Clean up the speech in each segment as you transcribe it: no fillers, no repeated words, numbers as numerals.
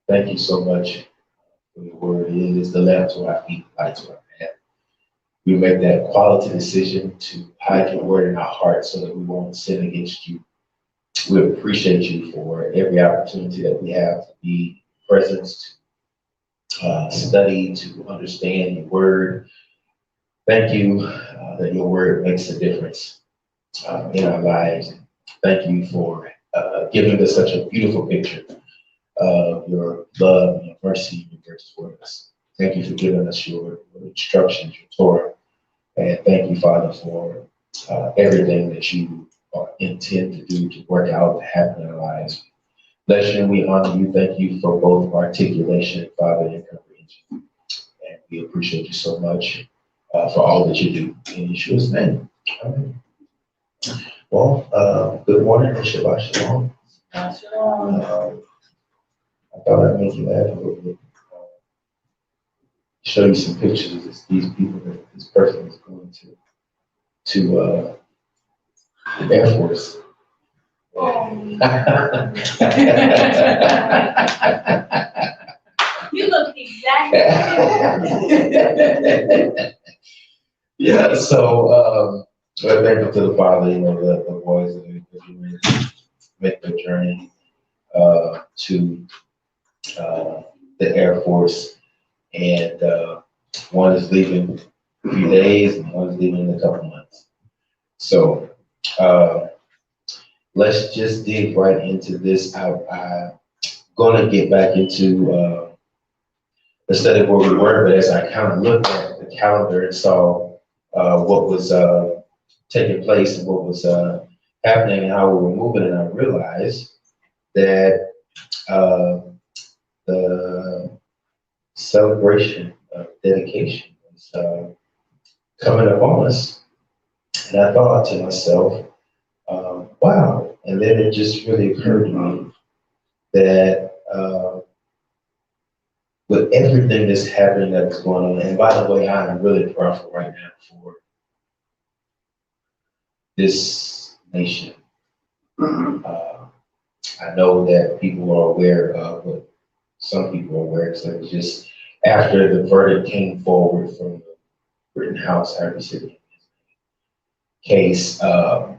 Thank you so much for your word. It is the lamp to our feet, light to our path. We make that quality decision to hide your word in our hearts so that we won't sin against you. We appreciate you for every opportunity that we have to be present, to study, to understand your word. Thank you that your word makes a difference in our lives. Thank you for giving us such a beautiful picture of your love, your mercy, and your grace toward us. Thank you for giving us your instructions, your Torah. And thank you, Father, for everything that you intend to do to work out, to happen in our lives. Bless you and we honor you. Thank you for both articulation, Father, and comprehension. And we appreciate you so much for all that you do. In Yeshua's name. Amen. Well, good morning and Shabbat Shalom. I thought I'd make you laugh a little bit. Show you some pictures of these people that this person is going to the Air Force. You look exactly. Yeah, so we're thankful to the Father, the boys that are make the journey to the Air Force, and one is leaving a few days, and one is leaving in a couple months. So let's just dig right into this. I'm gonna get back into the study where we were, but as I kind of looked at the calendar and saw what was taking place and what was happening and how we were moving, and I realized that the celebration of dedication was coming upon us. And I thought to myself, wow. And then it just really occurred to me that with everything that's happening that's going on, and by the way, I am really powerful right now for this nation. I know that people are aware of what some people are aware, because it was just after the verdict came forward from the Rittenhouse City case, it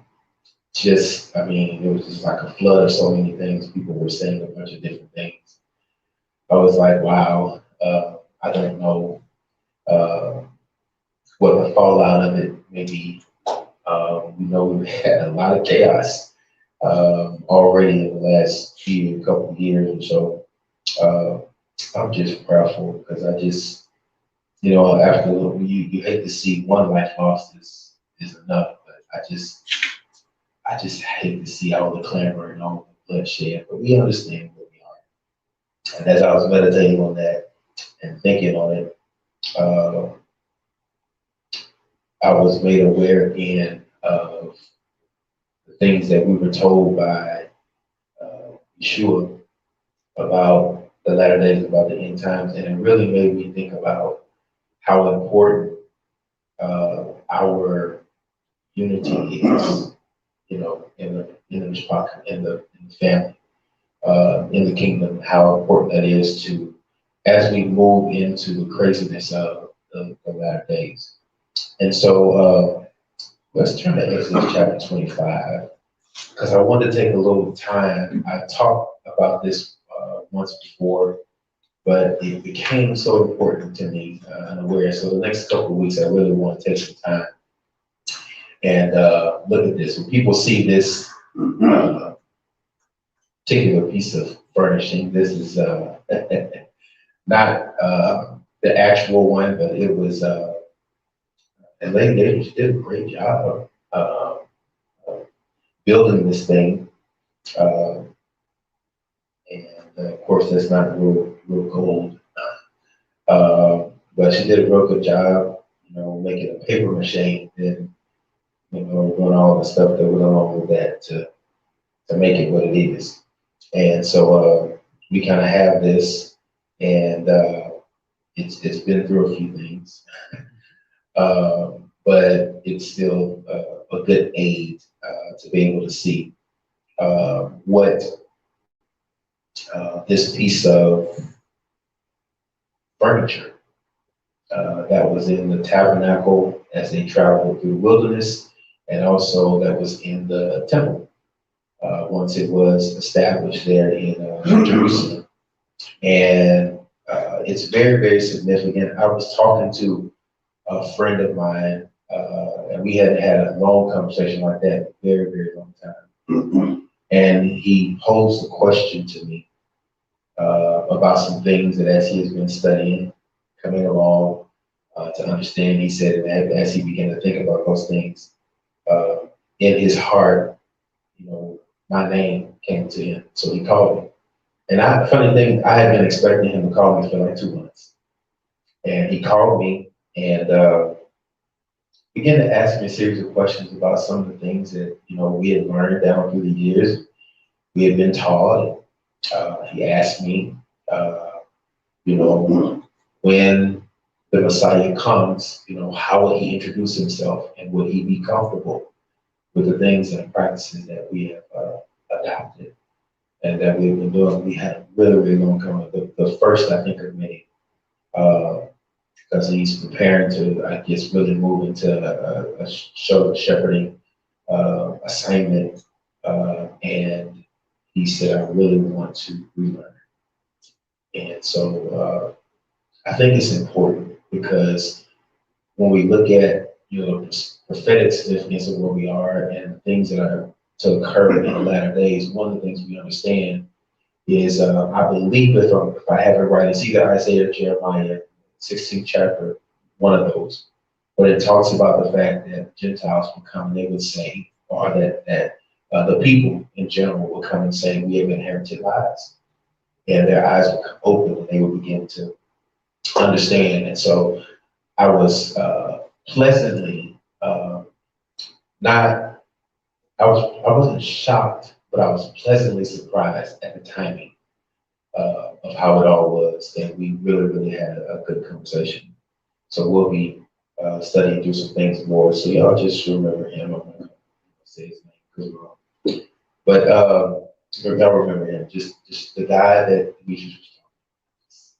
was just like a flood of so many things. People were saying a bunch of different things. I was like, wow, I don't know what the fallout of it may be. We know we've had a lot of chaos already in the last couple of years or so. I'm just proudful because I just, after you hate to see one life lost is enough, but I just hate to see all the clamor and all the bloodshed. But we understand where we are. And as I was meditating on that and thinking on it, I was made aware again of the things that we were told by Yeshua about the latter days, about the end times, and it really made me think about how important our unity is, in the family, in the kingdom, how important that is to as we move into the craziness of the latter days. And so let's turn to Exodus chapter 25, because I wanted to take a little time. I talked about this once before, but it became so important to me and aware. So the next couple of weeks, I really want to take some time and look at this. When people see this particular piece of furnishing, this is not the actual one, but it was, and they just did a great job of building this thing. And of course, that's not real gold. But she did a real good job, making a paper mache and, doing all the stuff that went along with that to make it what it is. And so we kind of have this, and it's been through a few things, but it's still a good aid to be able to see what this piece of furniture that was in the tabernacle as they traveled through the wilderness, and also that was in the temple once it was established there in Jerusalem. And it's very, very significant. I was talking to a friend of mine, and we hadn't had a long conversation like that in a very, very long time. And he posed a question to me about some things that as he has been studying, coming along to understand, he said, and as he began to think about those things, uh, in his heart, my name came to him. So he called me. And funny thing, I had been expecting him to call me for like 2 months. And he called me and began to ask me a series of questions about some of the things that, we had learned down through the years. We had been taught. He asked me, when the Messiah comes, how will he introduce himself and will he be comfortable with the things and practices that we have adopted and that we've been doing. We had a really, really long comment. The first, I think, of many, because he's preparing to, I guess, really move into a shepherding assignment. And he said, I really want to relearn. And so I think it's important because when we look at, the prophetic significance of where we are and the things that are to occur in the latter days, one of the things we understand is, I believe if I have it right, it's either Isaiah or Jeremiah, 16th chapter, one of those. But it talks about the fact that Gentiles will come and they would say, or that the people in general will come and say, we have inherited lies. And their eyes will come open and they will begin to understand. And so I was pleasantly not, I wasn't shocked, but I was pleasantly surprised at the timing of how it all was. And we really, really had a good conversation. So we'll be studying through some things more. So y'all just remember him. I'm going to say his name because we're wrong. But y'all remember him, just the guy that Demetrius was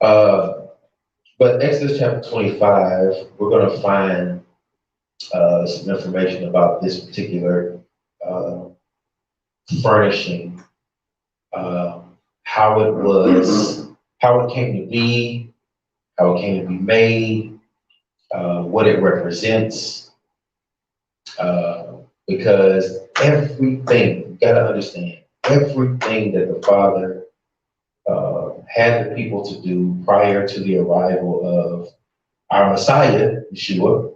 talking about. But Exodus chapter 25, we're going to find some information about this particular furnishing, how it was, how it came to be, how it came to be made, what it represents, because everything, you got to understand, everything that the Father had the people to do prior to the arrival of our Messiah, Yeshua,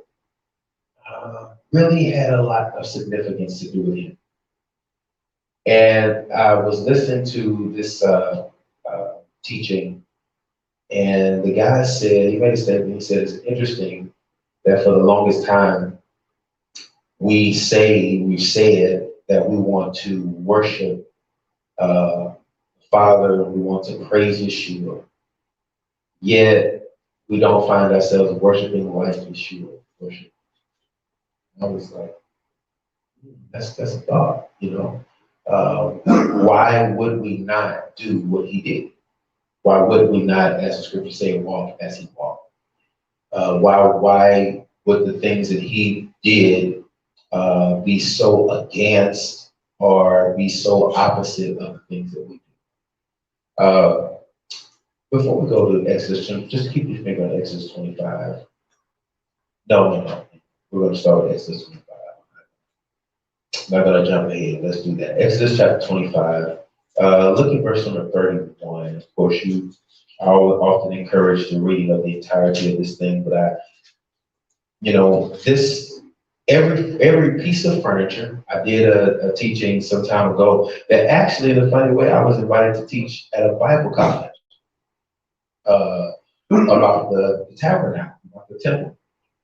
really had a lot of significance to do with him. And I was listening to this teaching, and the guy said, he made a statement, he said, it's interesting that for the longest time, we've said that we want to worship Father, we want to praise Yeshua, yet we don't find ourselves worshiping like Yeshua worship. I was like, that's a thought, why would we not do what he did? Why would we not, as the scriptures say, walk as he walked? Why would the things that he did be so against or be so opposite of the things that we do? Before we go to Exodus, just keep your finger on Exodus 25. No. We're going to start with Exodus 25. I'm not going to jump ahead. Let's do that. Exodus chapter 25. Look at verse number 31. Of course, I often encourage the reading of the entirety of this thing, but this every piece of furniture. I did a teaching some time ago that actually, in a funny way, I was invited to teach at a Bible college about the tabernacle, about the temple,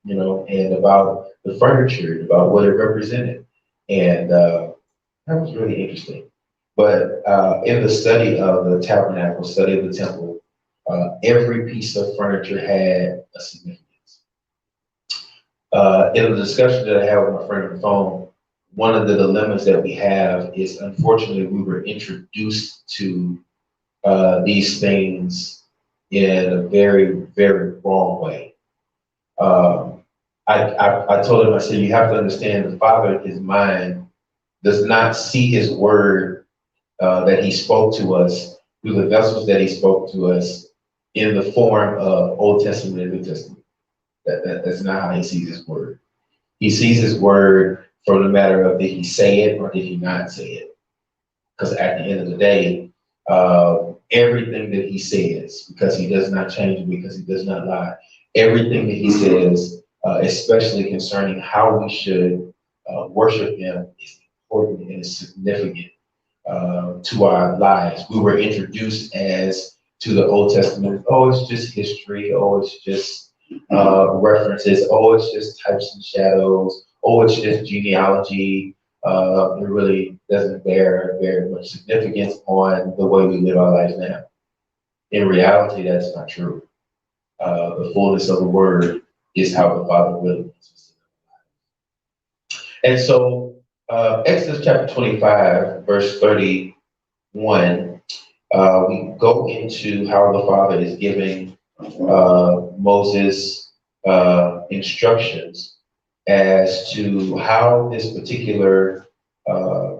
and about the furniture, and about what it represented, and that was really interesting. But in the study of the tabernacle, study of the temple, every piece of furniture had a significance. In the discussion that I had with my friend on the phone, one of the dilemmas that we have is, unfortunately, we were introduced to these things in a very, very wrong way. Um, I told him, I said, you have to understand the Father in his mind does not see his word that he spoke to us through the vessels that he spoke to us in the form of Old Testament and New Testament. That's not how he sees his word. He sees his word from the matter of did he say it or did he not say it? Because at the end of the day, everything that he says, because he does not change, because he does not lie, everything that he says, especially concerning how we should worship him, is important and is significant to our lives. We were introduced as to the Old Testament. Oh, it's just history. Oh, it's just references. Oh, it's just types and shadows. Oh, it's just genealogy. It really doesn't bear very much significance on the way we live our lives now. In reality, that's not true. The fullness of the word is how the Father really wants us to live. And so, Exodus chapter 25, verse 31, we go into how the Father is giving Moses instructions as to how this particular uh,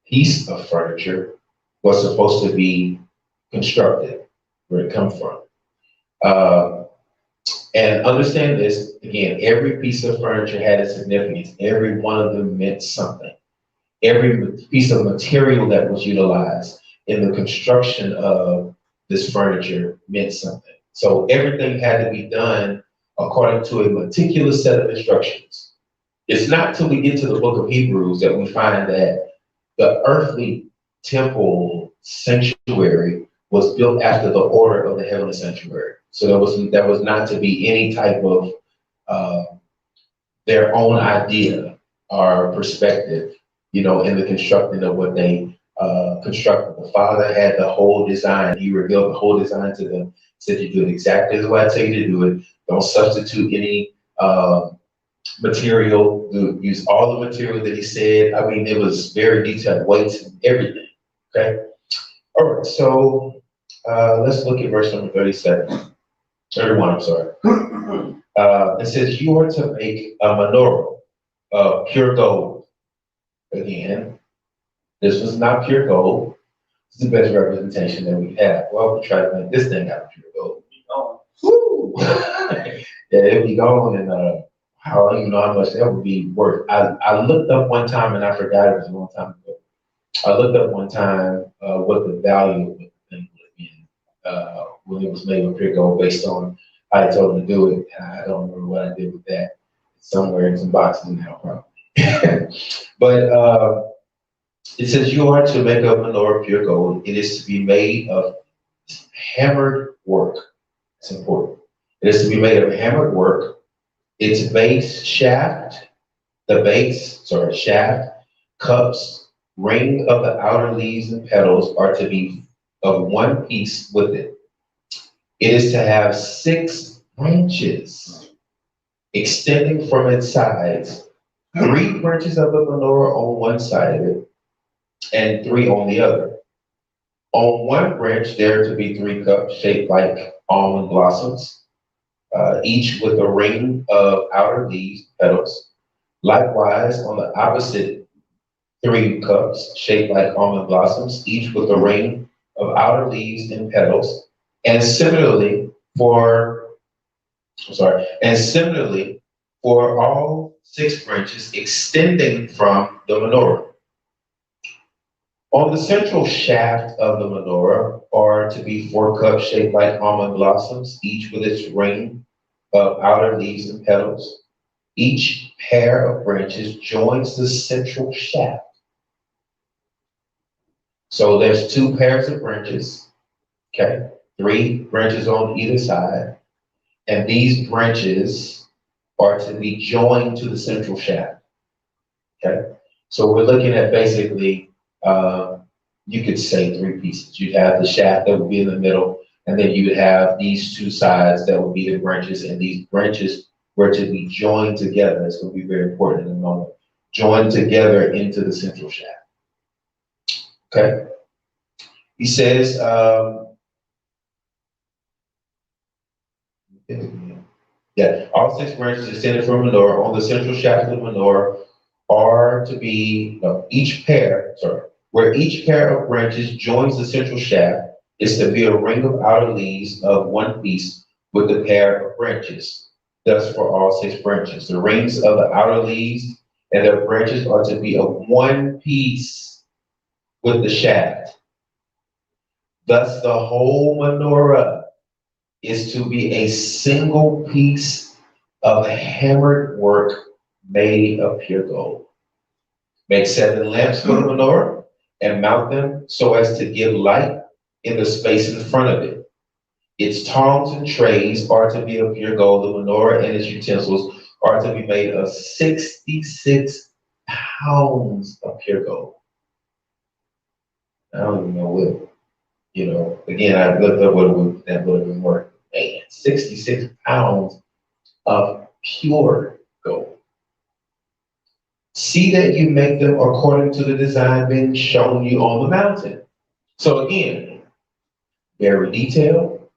piece of furniture was supposed to be constructed, where it comes from. Uh, and understand this, again, every piece of furniture had a significance. Every one of them meant something. Every piece of material that was utilized in the construction of this furniture meant something. So everything had to be done according to a meticulous set of instructions. It's not till we get to the book of Hebrews that we find that the earthly temple sanctuary was built after the order of the heavenly sanctuary. So there was not to be any type of uh, their own idea or perspective, in the constructing of what they constructed. The Father had the whole design. He revealed the whole design to them. Said you do it exactly the way I tell you to do it. Don't substitute any material. Use all the material that he said. I mean, it was very detailed, weights and everything. Okay. All right. So let's look at verse number 37. 31, I'm sorry. It says, you are to make a menorah of pure gold. Again, this was not pure gold. It's the best representation that we have. Well, we try to make this thing out of pure gold. Woo! Yeah, it'd be gone, and I don't even know how much that would be worth. I looked up one time, and I forgot it was a long time ago. I looked up one time what the value of the thing would have been when it was made with pure gold based on how I told them to do it. And I don't remember what I did with that. It's somewhere in some boxes now, probably. But it says, you are to make a menorah of pure gold. It is to be made of hammered work. It's important. It is to be made of hammered work. Its shaft, cups, ring of the outer leaves and petals are to be of one piece with it. It is to have 6 branches extending from its sides, 3 branches of the menorah on one side of it, and 3 on the other. On one branch, there are to be 3 cups shaped like almond blossoms, each with a ring of outer leaves, petals. Likewise, on the opposite, 3 cups shaped like almond blossoms, each with a ring of outer leaves and petals. And similarly, for all 6 branches extending from the menorah. On the central shaft of the menorah are to be 4 cups shaped like almond blossoms, each with its ring of outer leaves and petals. Each pair of branches joins the central shaft. So there's 2 pairs of branches, okay? 3 branches on either side. And these branches are to be joined to the central shaft, okay? So we're looking at basically, you could say 3 pieces. You'd have the shaft that would be in the middle, and then you would have these 2 sides that would be the branches, and these branches were to be joined together. It's going to be very important in a moment. joined together into the central shaft. Okay. He says, yeah, all six branches extended from menorah on the central shaft of the menorah are to be, no, where each pair of branches joins the central shaft is to be a ring of outer leaves of one piece with the pair of branches. Thus for all six branches. The rings of the outer leaves and their branches are to be of one piece with the shaft. Thus the whole menorah is to be a single piece of hammered work made of pure gold. Make 7 lamps for the menorah and mount them so as to give light in the space in front of it. Its tongs and trays are to be of pure gold. The menorah and its utensils are to be made of 66 pounds of pure gold. I don't even know what, again, I looked up what that would have been worth. Man, 66 pounds of pure gold. See that you make them according to the design being shown you on the mountain. So again, very detailed,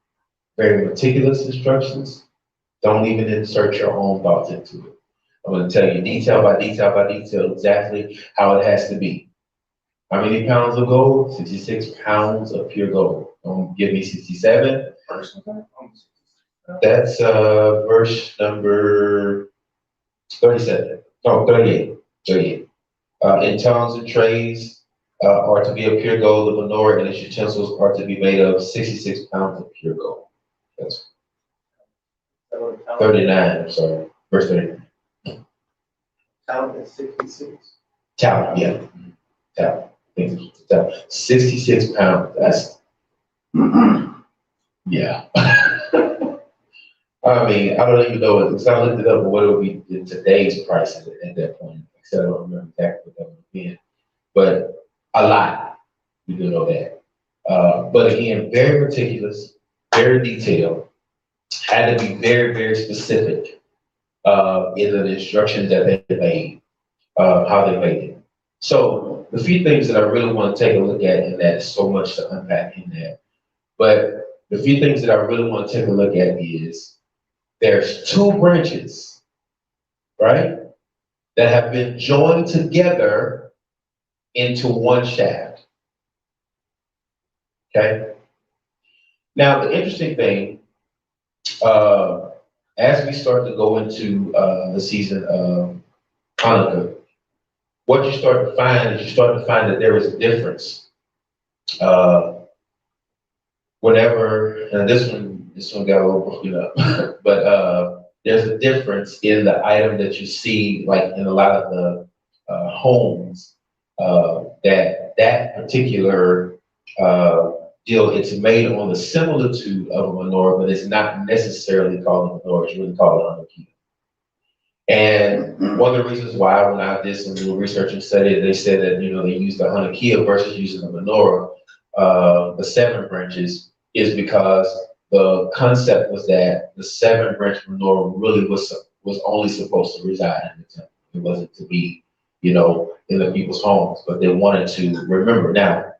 very meticulous instructions. Don't even insert your own thoughts into it. I'm going to tell you detail by detail by detail exactly how it has to be. How many pounds of gold? 66 pounds of pure gold. Don't give me 67. That's verse number 37. No, 38. 38. In tongs and trays are to be of pure gold. The menorah and its utensils are to be made of 66 pounds of pure gold. That's 39, I'm sorry. Verse 39. Talent is 66. Talent, yeah. Talent. 66 pounds. That's, yeah. I mean, I don't even know, because I looked it up, but what it would be in today's prices at that point. I don't remember exactly what that would be. But a lot. We do know that. But again, very meticulous, very detailed, had to be very, very specific in the instructions that they made, how they made it. So the few things that I really want to take a look at in that, so much to unpack in there. But the few things that I really want to take a look at is there's 2 branches, right, that have been joined together into one shaft. Okay. Now the interesting thing, as we start to go into the season of Hanukkah, what you start to find is that there is a difference. Whenever, and this one got a little broken up, but there's a difference in the item that you see, like in a lot of the homes, that particular deal, it's made on the similitude of a menorah, but it's not necessarily called a menorah, it's really called a Hannukah. And one of the reasons why, when I did some little research and study, they said that, they used the Hannukah versus using the menorah, the 7 branches, is because the concept was that the 7 branch menorah really was only supposed to reside in the temple. It wasn't to be, in the people's homes, but they wanted to remember. Now,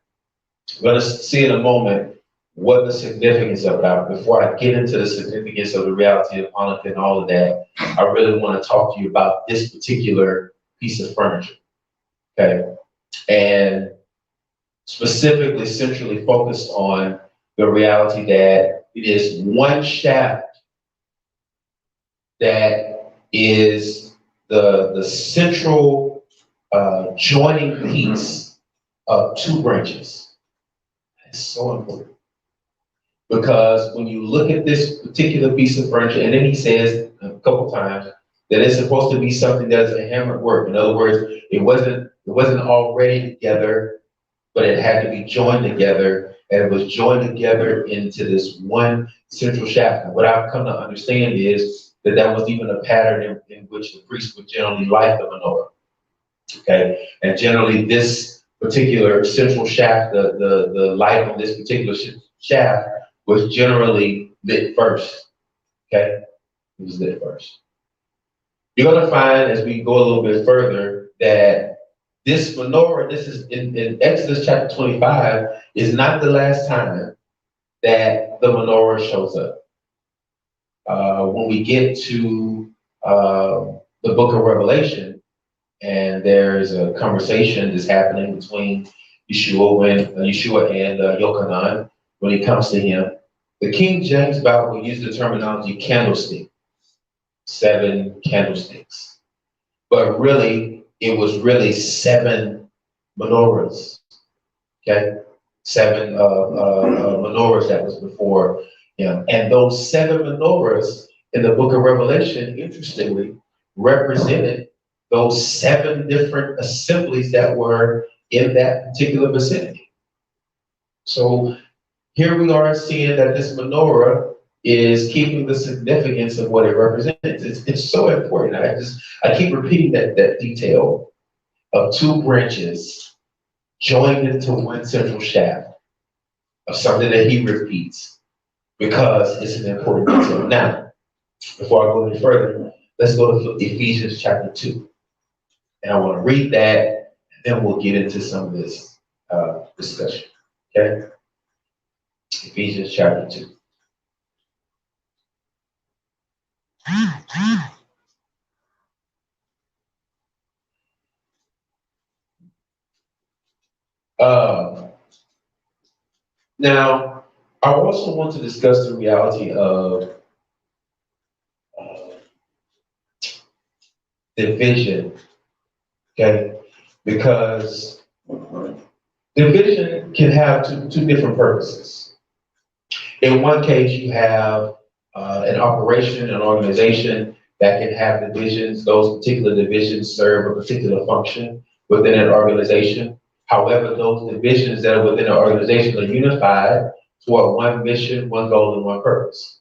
we're going to see in a moment what the significance of it. Before I get into the significance of the reality of Hanukkah and all of that, I really want to talk to you about this particular piece of furniture. Okay. And specifically, centrally focused on the reality that it is one shaft that is the central joining piece of 2 branches. It's so important. Because when you look at this particular piece of furniture, and then he says a couple times that it's supposed to be something that's a hammered work. In other words, it wasn't already together, but it had to be joined together, and it was joined together into this one central shaft. And what I've come to understand is that was even a pattern in which the priest would generally light the menorah. Okay, and generally this particular central shaft, the light on this particular shaft was generally lit first. Okay, it was lit first. You're going to find as we go a little bit further that this menorah, this is in Exodus chapter 25, is not the last time that the menorah shows up. When we get to the book of Revelation, and there's a conversation that's happening between Yeshua and Yochanan when he comes to him. The King James Bible will use the terminology candlestick, 7 candlesticks, but really it was really 7 menorahs. Okay, 7 menorahs that was before him, and those 7 menorahs in the book of Revelation, interestingly, represented those 7 different assemblies that were in that particular vicinity. So here we are seeing that this menorah is keeping the significance of what it represents. It's so important. I keep repeating that detail of 2 branches joined into one central shaft of something that he repeats because it's an important detail. Now, before I go any further, let's go to Ephesians chapter 2. And I want to read that, and then we'll get into some of this discussion. Okay? Ephesians chapter 2. Now, I also want to discuss the reality of uh, division, okay? Because division can have two different purposes. In one case, you have an operation, an organization that can have divisions. Those particular divisions serve a particular function within an organization. However, those divisions that are within an organization are unified toward one mission, one goal, and one purpose.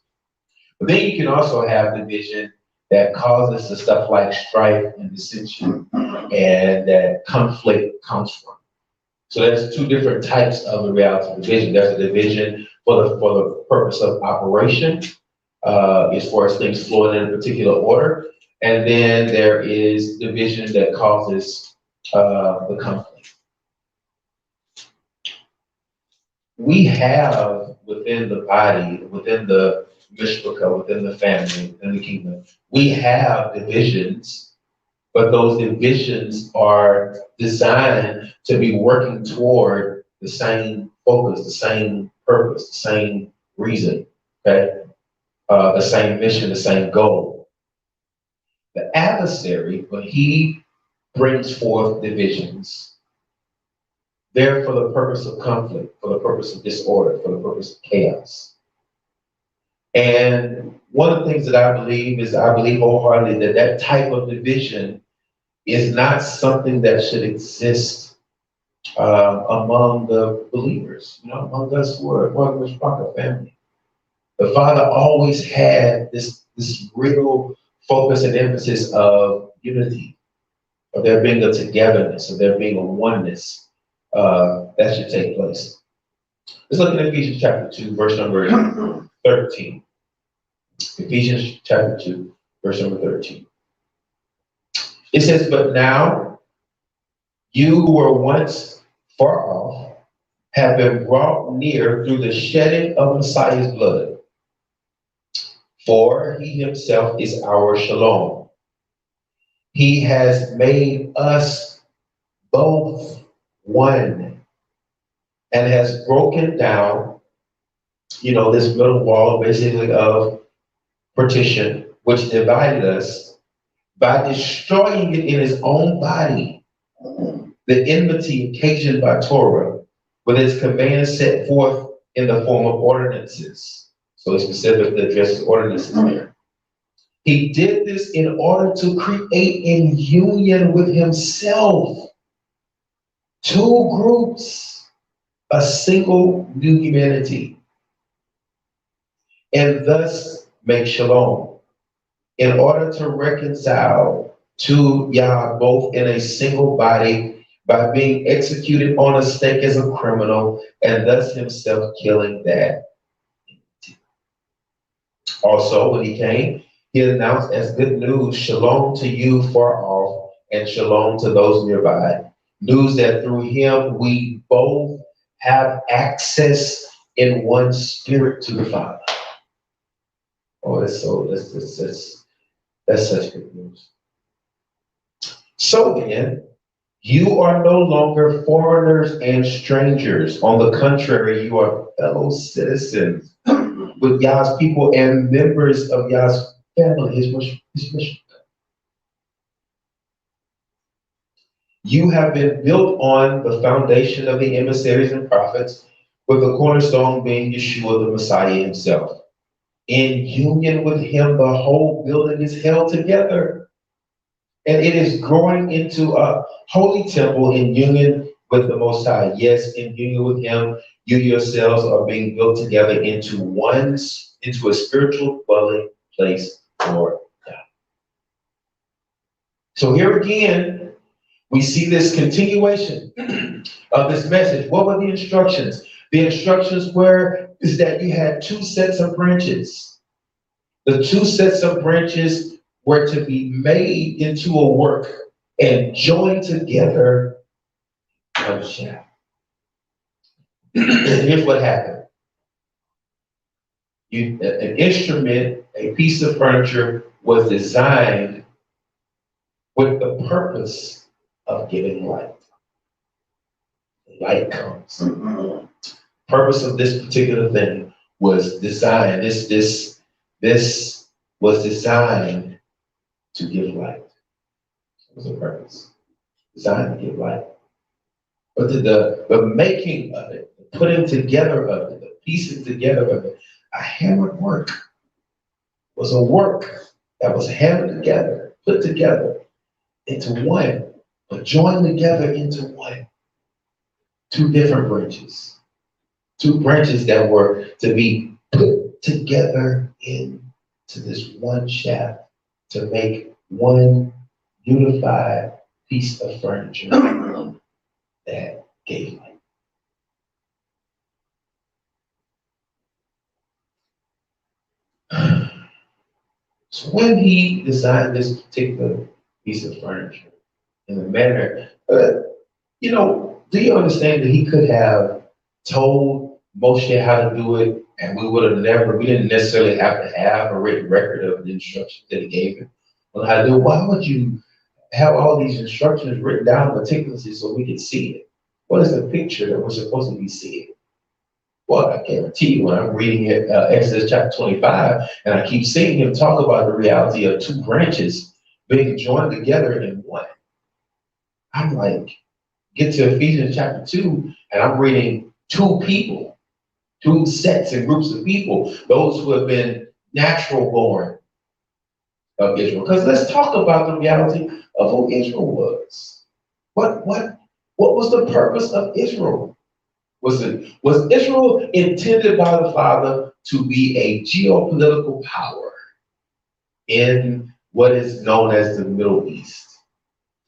But then you can also have division that causes the stuff like strife and dissension and that conflict comes from. So there's 2 different types of the reality of division. There's a division for the purpose of operation, as far as things flowing in a particular order. And then there is division that causes the conflict. We have within the body, within the mishpachah, within the family, within the kingdom, we have divisions, but those divisions are designed to be working toward the same focus, the same purpose, the same reason, okay? The same mission, the same goal. The adversary, when he brings forth divisions, they're for the purpose of conflict, for the purpose of disorder, for the purpose of chaos. And one of the things that I believe wholeheartedly that type of division is not something that should exist among the believers, among us who are one of the family. The Father always had this real focus and emphasis of unity, of there being a togetherness, of there being a oneness that should take place. Let's look at Ephesians chapter 2, verse number 13. Ephesians chapter 2, verse number 13. It says, "But now you who were once far off have been brought near through the shedding of Messiah's blood. For he himself is our shalom. He has made us both one and has broken down, this middle wall basically of partition, which divided us by destroying it in his own body, the enmity occasioned by Torah, with its commands set forth in the form of ordinances." So he specifically addresses ordinances there. He did this in order to create in union with himself 2 groups, a single new humanity, and thus make shalom, in order to reconcile to Yah both in a single body by being executed on a stake as a criminal, and thus himself killing that. Also, when he came, he announced as good news, shalom to you far off, and shalom to those nearby. News that through him we both have access in one spirit to the Father. Oh, that's such good news. So then, you are no longer foreigners and strangers. On the contrary, you are fellow citizens with Yah's people and members of Yah's family, his mission. You have been built on the foundation of the emissaries and prophets, with the cornerstone being Yeshua the Messiah himself. In union with him, the whole building is held together, and it is growing into a holy temple in union with the Most High. Yes, in union with him, you yourselves are being built together into a spiritual dwelling place for God. So here again, we see this continuation of this message. What were the instructions? The instructions is that you had two sets of branches. The two sets of branches were to be made into a work and joined together on a shaft. Here's what happened. An instrument, a piece of furniture was designed with the purpose of giving light. Light comes. Purpose of this particular thing was designed. This was designed to give light. That was the purpose. Designed to give light. But the making of it, the putting together of it, the piecing together of it, a hammered work was a work that was hammered together, put together into one, but joined together into one. Two different branches. Two branches that were to be put together into this one shaft to make one unified piece of furniture that gave light. So when he designed this particular piece of furniture in the manner, do you understand that he could have told Moshe how to do it, and we didn't necessarily have to have a written record of the instructions that he gave him on how to do it? Why would you have all these instructions written down meticulously so we could see it? What is the picture that we're supposed to be seeing? Well, I guarantee you, when I'm reading it, Exodus chapter 25, and I keep seeing him talk about the reality of two branches being joined together in one, I'm like, get to Ephesians chapter 2, and I'm reading two people, two sets and groups of people, those who have been natural born of Israel. Because let's talk about the reality of who Israel was. What was the purpose of Israel? Was Israel intended by the Father to be a geopolitical power in what is known as the Middle East?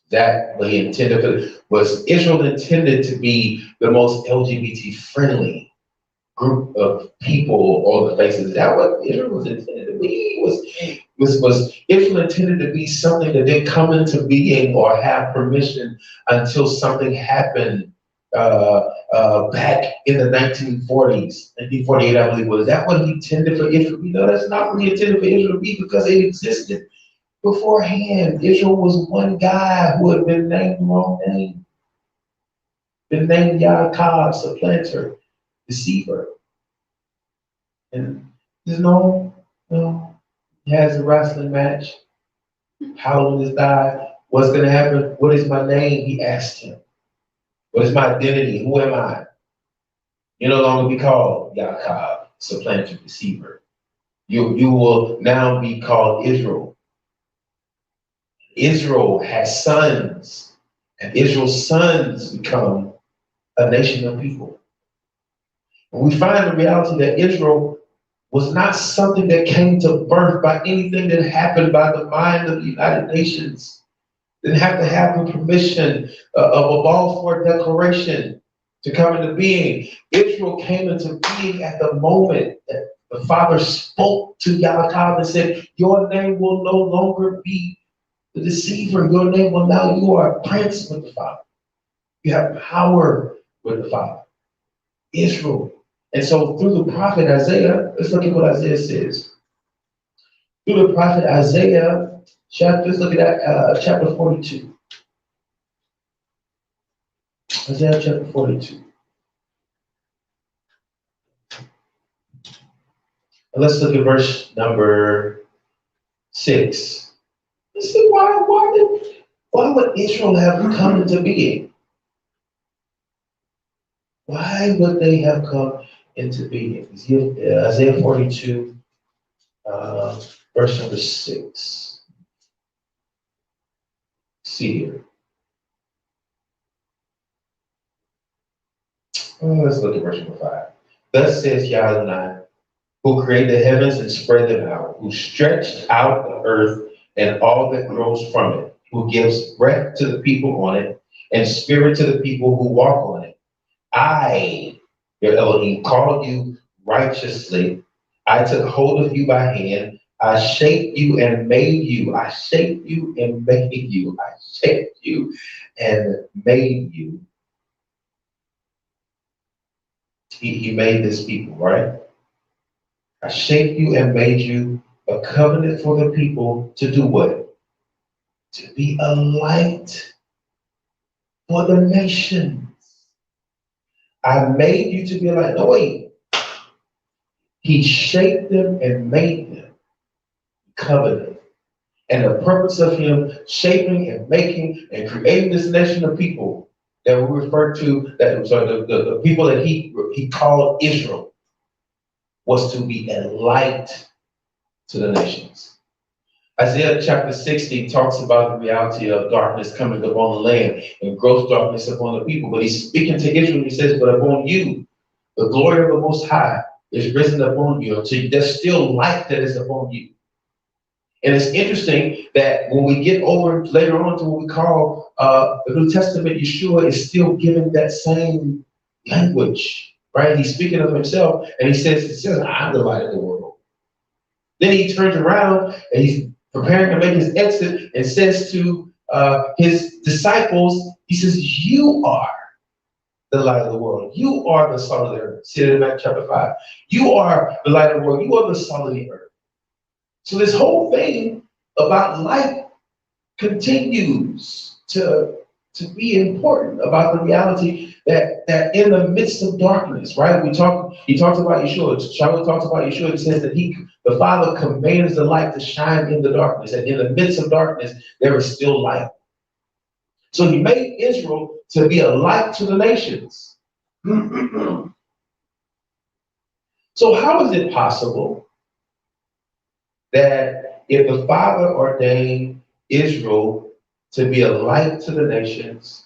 That they intended for, was Israel intended to be the most LGBT friendly group of people on the face of that? What Israel was intended to be? Was Israel intended to be something that didn't come into being or have permission until something happened back in the 1940s, 1948, I believe? Was that what he intended for Israel to be? No, that's not what he intended for Israel to be, because it existed beforehand. Israel was one guy who had been named the wrong name. Been named Yaakov, supplanter, deceiver. And there's he has a wrestling match. How will this die? What's going to happen? What is my name? He asked him. What is my identity? Who am I? You no longer be called Yaakov, supplanter, deceiver. You will now be called Israel. Israel has sons, and Israel's sons become a nation of people. And we find the reality that Israel was not something that came to birth by anything that happened by the mind of the United Nations. Didn't have to have the permission of a Balfour Declaration to come into being. Israel came into being at the moment that the Father spoke to Yaakov and said, your name will no longer be the deceiver. Your name will now, you are a prince with the Father. You have power with the Father. Israel. And so through the prophet Isaiah, let's look at what Isaiah says. Through the prophet Isaiah, let's look at that, chapter 42. Isaiah chapter 42. And let's look at verse number 6. Let's see why would Israel have come into being? Why would they have come into being? Isaiah 42, verse number 6. See here. Let's look at verse number 5. Thus says Yahweh, who created the heavens and spread them out, who stretched out the earth and all that grows from it, who gives breath to the people on it and spirit to the people who walk on it. I, your Elohim, called you righteously. I took hold of you by hand. I shaped you and made you. I shaped you and made you. I shaped you and made you. He made this people, right? I shaped you and made you a covenant for the people to do what? To be a light for the nations. I made you to be a light. No, wait. He shaped them and made them covenant. And the purpose of him shaping and making and creating this nation of people that we refer to, the people that he called Israel, was to be a light to the nations. Isaiah chapter 60 talks about the reality of darkness coming upon the land and gross darkness upon the people. But he's speaking to Israel, he says, but upon you, the glory of the Most High is risen upon you. So there's still light that is upon you. And it's interesting that when we get over later on to what we call the New Testament, Yeshua is still giving that same language, right? He's speaking of himself, and he says, I'm the light of the world. Then he turns around and he's preparing to make his exit and says to his disciples, he says, you are the light of the world. You are the salt of the earth. See it in Matthew chapter 5. You are the light of the world. You are the salt of the earth. So this whole thing about light continues to be important, about the reality that in the midst of darkness, right? He talks about Yeshua. Charlie talks about Yeshua. He says that the Father commands the light to shine in the darkness, and in the midst of darkness, there is still light. So he made Israel to be a light to the nations. So how is it possible that if the Father ordained Israel to be a light to the nations,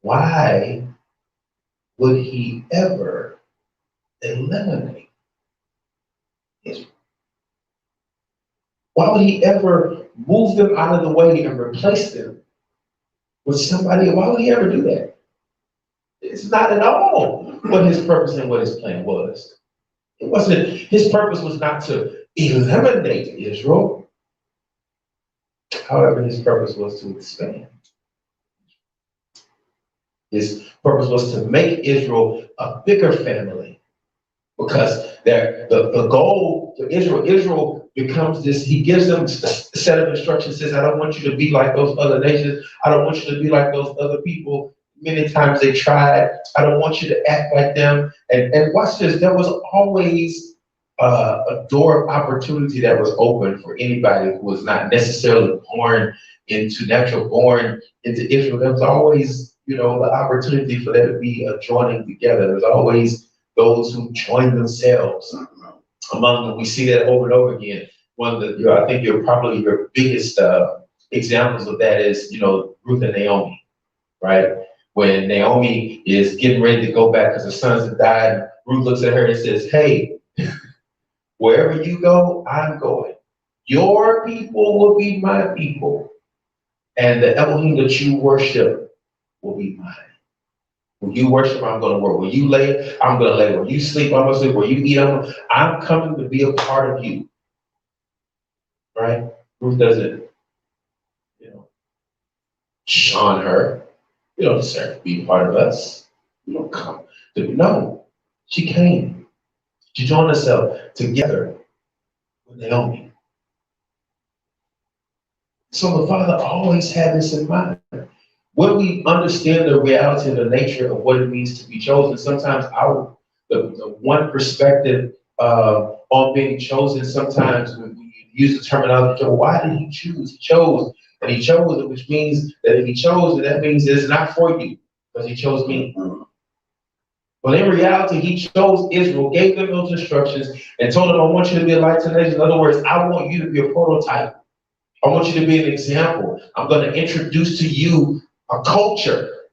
why would he ever eliminate Israel? Why would he ever move them out of the way and replace them with somebody? Why would he ever do that? It's not at all what his purpose and what his plan was. It wasn't, his purpose was not to eliminate Israel. However, his purpose was to expand. His purpose was to make Israel a bigger family, because the goal for Israel becomes this. He gives them a set of instructions, says, I don't want you to be like those other nations. I don't want you to be like those other people. Many times they tried. I don't want you to act like them. And watch this, there was always a door of opportunity that was open for anybody who was not necessarily born into Israel. There was always, the opportunity for there to be a joining together. There's always those who join themselves among them. We see that over and over again. One of the, I think probably your biggest examples of that is, Ruth and Naomi, right? When Naomi is getting ready to go back because her sons have died, Ruth looks at her and says, hey, wherever you go, I'm going. Your people will be my people, and the Elohim that you worship will be mine. When you worship, I'm going to work. When you lay, I'm going to lay. When you sleep, I'm going to sleep. When you eat, I'm coming to be a part of you. Right? Ruth doesn't shun her. You don't deserve to be part of us. You don't come. No, she came. She joined herself together with Naomi. So the Father always had this in mind. When we understand the reality and the nature of what it means to be chosen, sometimes the one perspective on being chosen, sometimes when we use the terminology, well, why did he choose? He chose, and he chose it, which means that if he chose it, that means it's not for you, because he chose me. But in reality, he chose Israel, gave them those instructions, and told them, I want you to be a light to the nation. In other words, I want you to be a prototype. I want you to be an example. I'm going to introduce to you a culture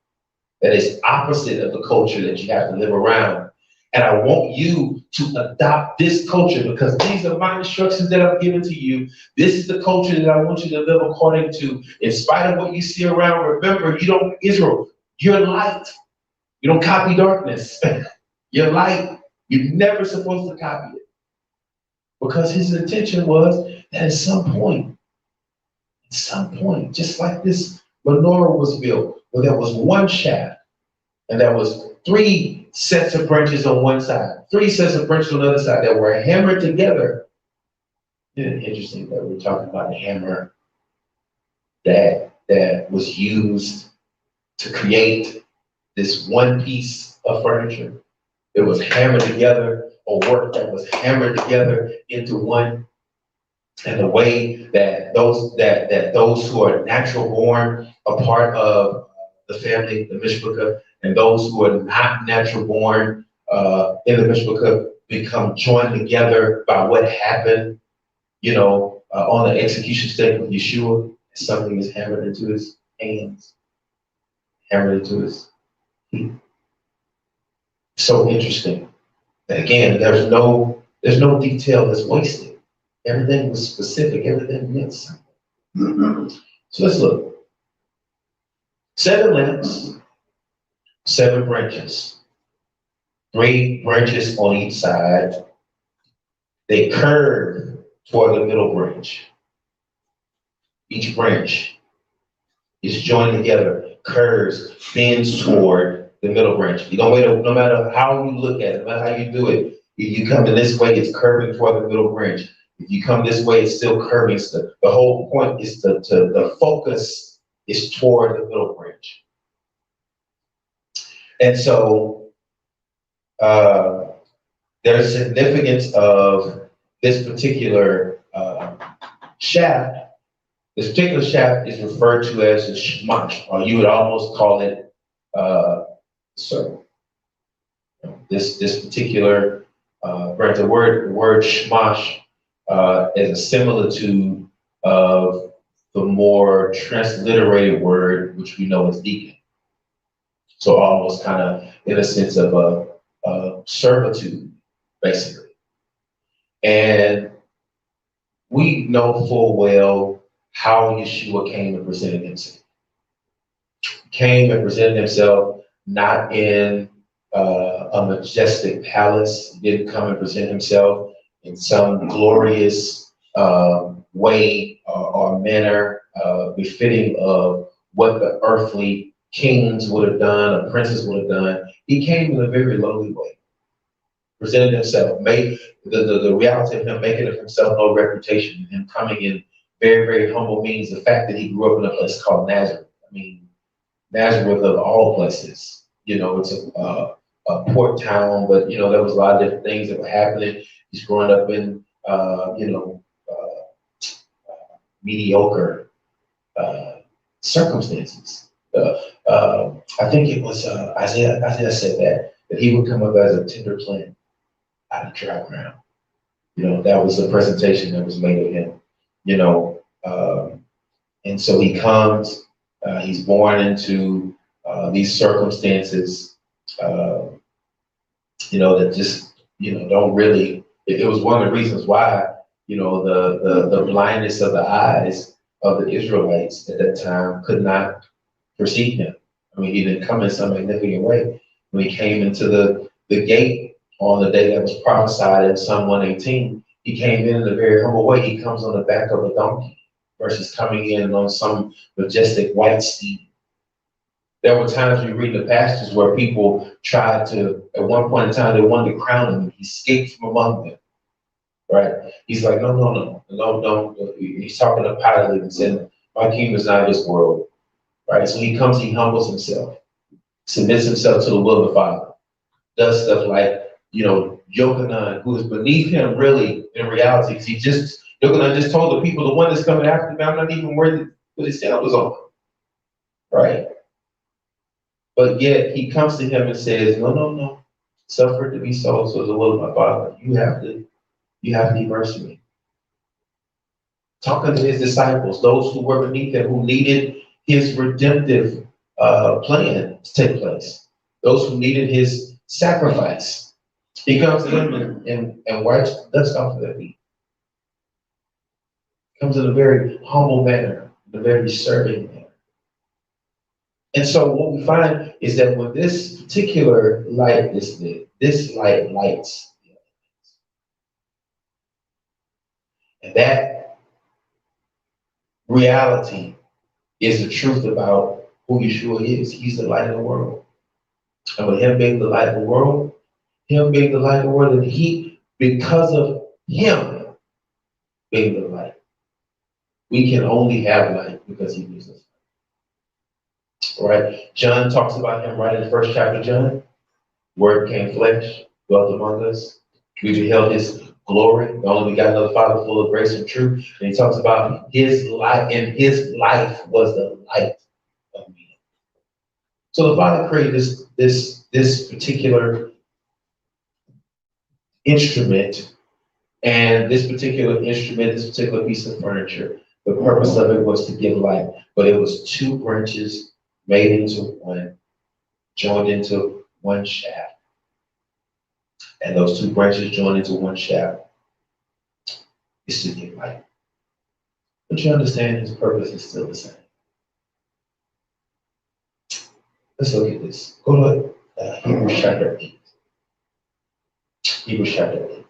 that is opposite of the culture that you have to live around. And I want you to adopt this culture because these are my instructions that I've given to you. This is the culture that I want you to live according to. In spite of what you see around, remember, Israel, you're light. You don't copy darkness. You're light. You're never supposed to copy it. Because his intention was that at some point, just like this menorah was built, where there was one shaft, and there was 3 sets of branches on one side, 3 sets of branches on the other side that were hammered together. Isn't it interesting that we're talking about a hammer that was used to create this one piece of furniture? It was hammered together, a work that was hammered together into one. And the way that those who are natural born are part of the family, the Mishpachah, and those who are not natural born in the Mishpachah become joined together by what happened, on the execution stake of Yeshua. Something is hammered into his hands, hammered into his feet. So interesting. And again, there's no detail that's wasted. Everything was specific. Everything meant something. So let's look. 7 lamps, 7 branches, 3 branches on each side. They curve toward the middle branch. Each branch is joined together, curves, bends toward the middle branch. You don't no matter how you look at it, no matter how you do it. If you come in this way, it's curving toward the middle branch. If you come this way, it's still curving. The whole point is the focus is toward the middle branch. And so there's significance of this particular shaft. This particular shaft is referred to as a shemash, or you would almost call it circle. This particular branch, the word shemash is a similitude of the more transliterated word, which we know as deacon. So almost kind of in a sense of a servitude, basically. And we know full well how Yeshua came and presented himself. He came and presented himself not in a majestic palace. He didn't come and present himself in some glorious way or manner befitting of what the earthly kings would have done, or princes would have done. He came in a very lowly way, presented himself, made the reality of him making of himself no reputation, him coming in very, very humble means. The fact that he grew up in a place called Nazareth. I mean, Nazareth of all places. It's a port town, but there was a lot of different things that were happening. He's growing up in mediocre circumstances. I think it was Isaiah said that he would come up as a tender plant out of dry ground. That was the presentation that was made of him. And so he comes. He's born into these circumstances. That just don't really. It was one of the reasons why the blindness of the eyes of the Israelites at that time could not perceive him. I mean, he didn't come in some magnificent way. When he came into the gate on the day that was prophesied in Psalm 118, he came in a very humble way. He comes on the back of a donkey versus coming in on some majestic white steed. There were times we read the passages where people tried to, at one point in time, they wanted to crown him. He escaped from among them, right? He's like, no, no, no, no, no. He's talking to Pilate and saying, my kingdom is not of this world, right? So he comes, he humbles himself, submits himself to the will of the Father, does stuff like, Yochanan, who is beneath him really in reality, because Yochanan just told the people, the one that's coming after me, I'm not even worthy to put his sandals on, right? But yet he comes to him and says, no, no, no, suffer it to be so, so the will of my Father. You have to immerse me. Talking to his disciples, those who were beneath him, who needed his redemptive plan to take place, those who needed his sacrifice. He comes to them and wipes the dust off of their feet. Comes in a very humble manner, in a very serving manner. And so what we find is that when this particular light is lit, this light lights. And that reality is the truth about who Yeshua is. He's the light of the world. And with him being the light of the world, and he, because of him being the light, we can only have light because he gives us light. All right? John talks about him right in the first chapter of John. Word became flesh, dwelt among us. We beheld his glory, the only begotten of the Father, full of grace and truth. And he talks about his life, and his life was the light of men. So the Father created this particular instrument, and this particular piece of furniture, the purpose of it was to give light. But it was two branches made into one, joined into one shaft. And those two branches joined into one shaft is to give light. But you understand his purpose is still the same. Let's look at this. Go to Hebrews chapter 8. Hebrews chapter 8.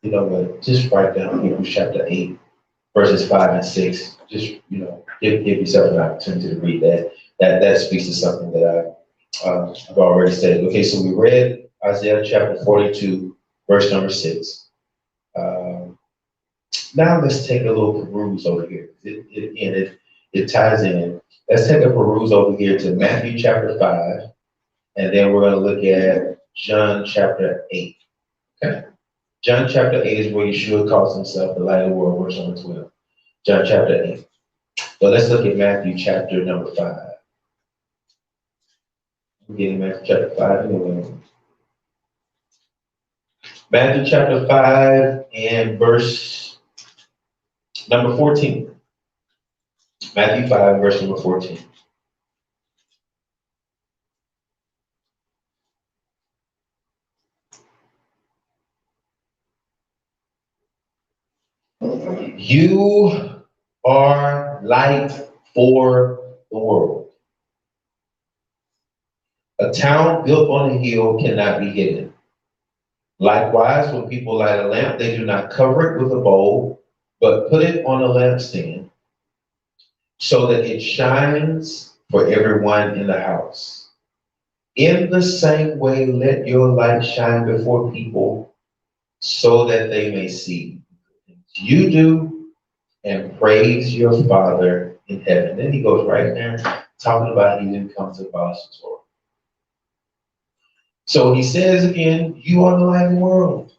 You know what? Just write down Hebrews chapter 8, verses 5 and 6. Just, give yourself an opportunity to read that. That speaks to something that I've already said. Okay, so we read Isaiah chapter 42, verse number 6. Now let's take a little peruse over here. It ties in. Let's take a peruse over here to Matthew chapter 5, and then we're going to look at John chapter 8. Okay? John chapter 8 is where Yeshua calls himself the light of the world, verse number 12. John chapter 8. So let's look at Matthew chapter number 5. I'm getting Matthew chapter 5 anyway. Matthew chapter 5 and verse number 14. Matthew 5, verse number 14. You are light for the world. A town built on a hill cannot be hidden. Likewise, when people light a lamp, they do not cover it with a bowl, but put it on a lampstand, so that it shines for everyone in the house. In the same way, let your light shine before people, so that they may see you do and praise your Father in heaven. Then he goes right there talking about he didn't come to abolish the Torah. So he says again, you are the light of the world,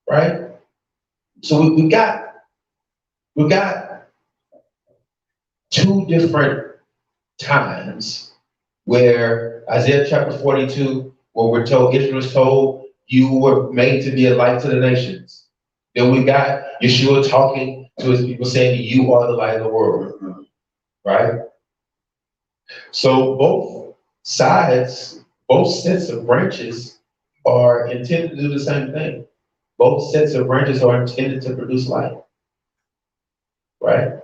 right? So we got two different times where Isaiah chapter 42, where we're told, Israel is told, you were made to be a light to the nations. Then we got Yeshua talking to his people saying, you are the light of the world, right? So both sides, both sets of branches are intended to do the same thing. Both sets of branches are intended to produce light. right?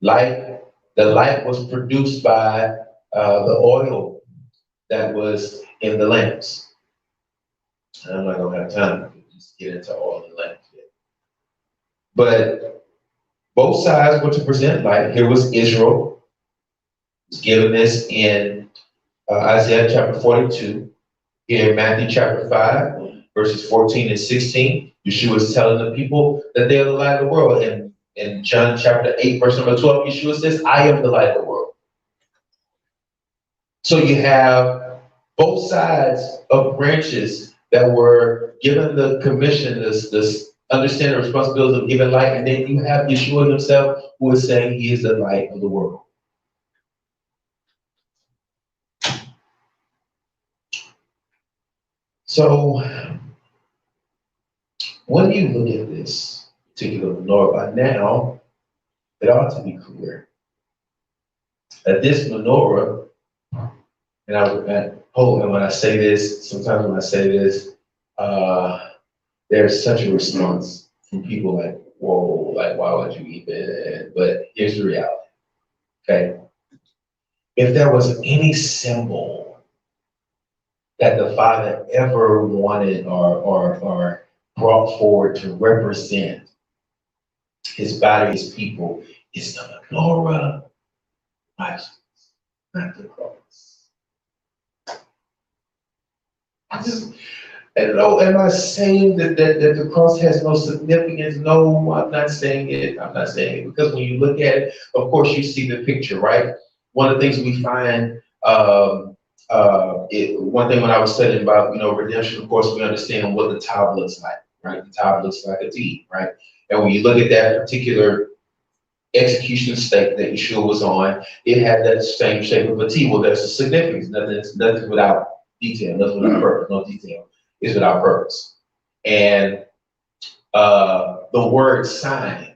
Light, the light was produced by the oil that was in the lamps. And I'm not gonna have time to just get into all the lamps yet. But both sides were to present light. Here was Israel, was given this in Isaiah chapter 42. Here in Matthew chapter 5, verses 14 and 16, Yeshua is telling the people that they are the light of the world. And in John chapter 8, verse number 12, Yeshua says, I am the light of the world. So you have both sides of branches that were given the commission, this understanding the responsibility of giving light, and then you have Yeshua himself who is saying he is the light of the world. So when you look at this particular menorah, by now, it ought to be clear that this menorah, and when I say this, sometimes when I say this, there's such a response from people like, whoa, like, why would you even? But here's the reality, okay? If there was any symbol that the Father ever wanted or brought forward to represent his body, his people, it's the menorah, not the cross. Am I saying that the cross has no significance? No, I'm not saying it. I'm not saying it because when you look at it, of course, you see the picture, right? One of the things we find, one thing when I was studying about, redemption, of course, we understand what the towel looks like, right? The towel looks like a T, right? And when you look at that particular execution stake that Yeshua was on, it had that same shape of a T. Well, there's a significance. Nothing without detail, nothing without purpose, no detail is without purpose. And the word sign,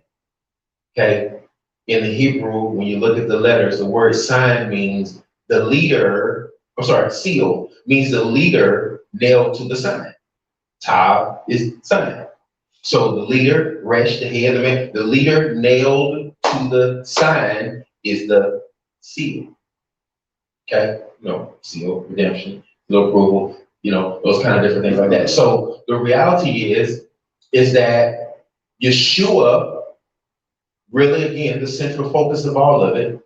okay, in the Hebrew, when you look at the letters, the word sign means the leader, seal means the leader nailed to the sign. Tav is sign. So the leader, Resh, the head of it, the leader nailed to the sign is the seal. Okay, seal, redemption, seal approval, those kind of different things like that. So the reality is that Yeshua, really again, the central focus of all of it.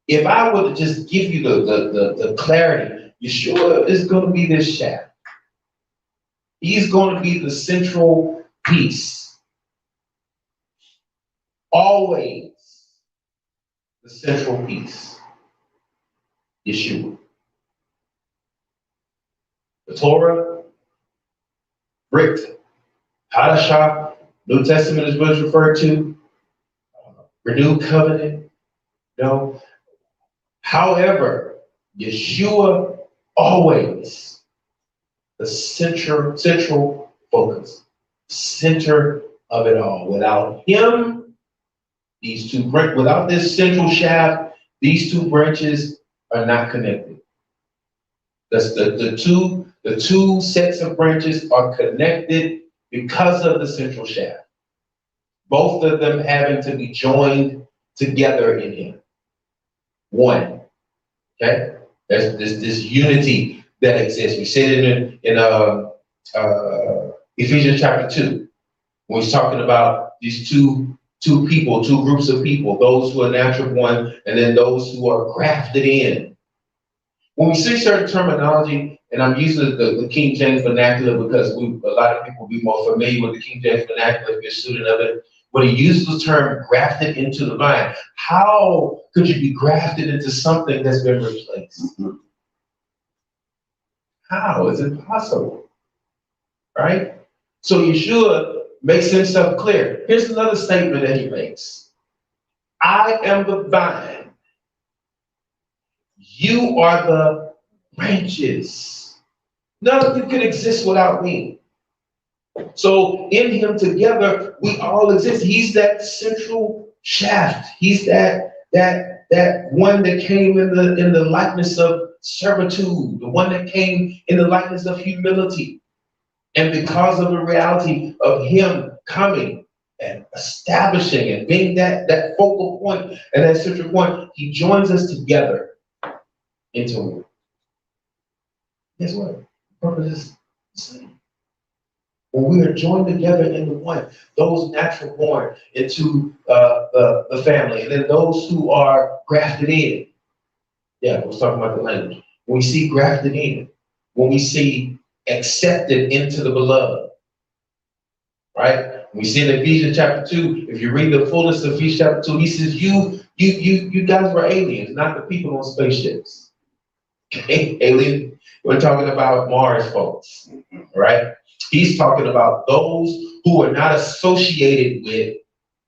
If I were to just give you the clarity, Yeshua is going to be this shaft. He's going to be the central piece. Always the central piece. Yeshua. The Torah, bricked, Hadashah, New Testament is what it's referred to, renewed covenant, However, Yeshua always the central focus, center of it all. Without him, without this central shaft, these two branches are not connected. The two sets of branches are connected because of the central shaft. Both of them having to be joined together in him. One. Okay? There's this unity that exists. We see it in Ephesians chapter 2. When he's talking about these two groups of people, those who are natural born and then those who are grafted in. When we see certain terminology, and I'm using the King James vernacular because a lot of people will be more familiar with the King James vernacular if you're a student of it. When he uses the term grafted into the vine, how could you be grafted into something that's been replaced? How is it possible? Right? So Yeshua makes himself clear. Here's another statement that he makes. I am the vine. You are the branches. Nothing could exist without me. So in him together, we all exist. He's that central shaft. He's that one that came in the likeness of servitude, the one that came in the likeness of humility. And because of the reality of him coming and establishing and being that focal point and that central point, he joins us together into one. Guess what? The purpose is the same. When we are joined together into one, those natural born into the family, and then those who are grafted in. Yeah, I was talking about the language. When we see grafted in, when we see accepted into the beloved, right? We see in Ephesians chapter 2, if you read the fullness of Ephesians chapter 2, he says, you guys were aliens, not the people on spaceships. Okay, alien. We're talking about Mars folks, right? He's talking about those who are not associated with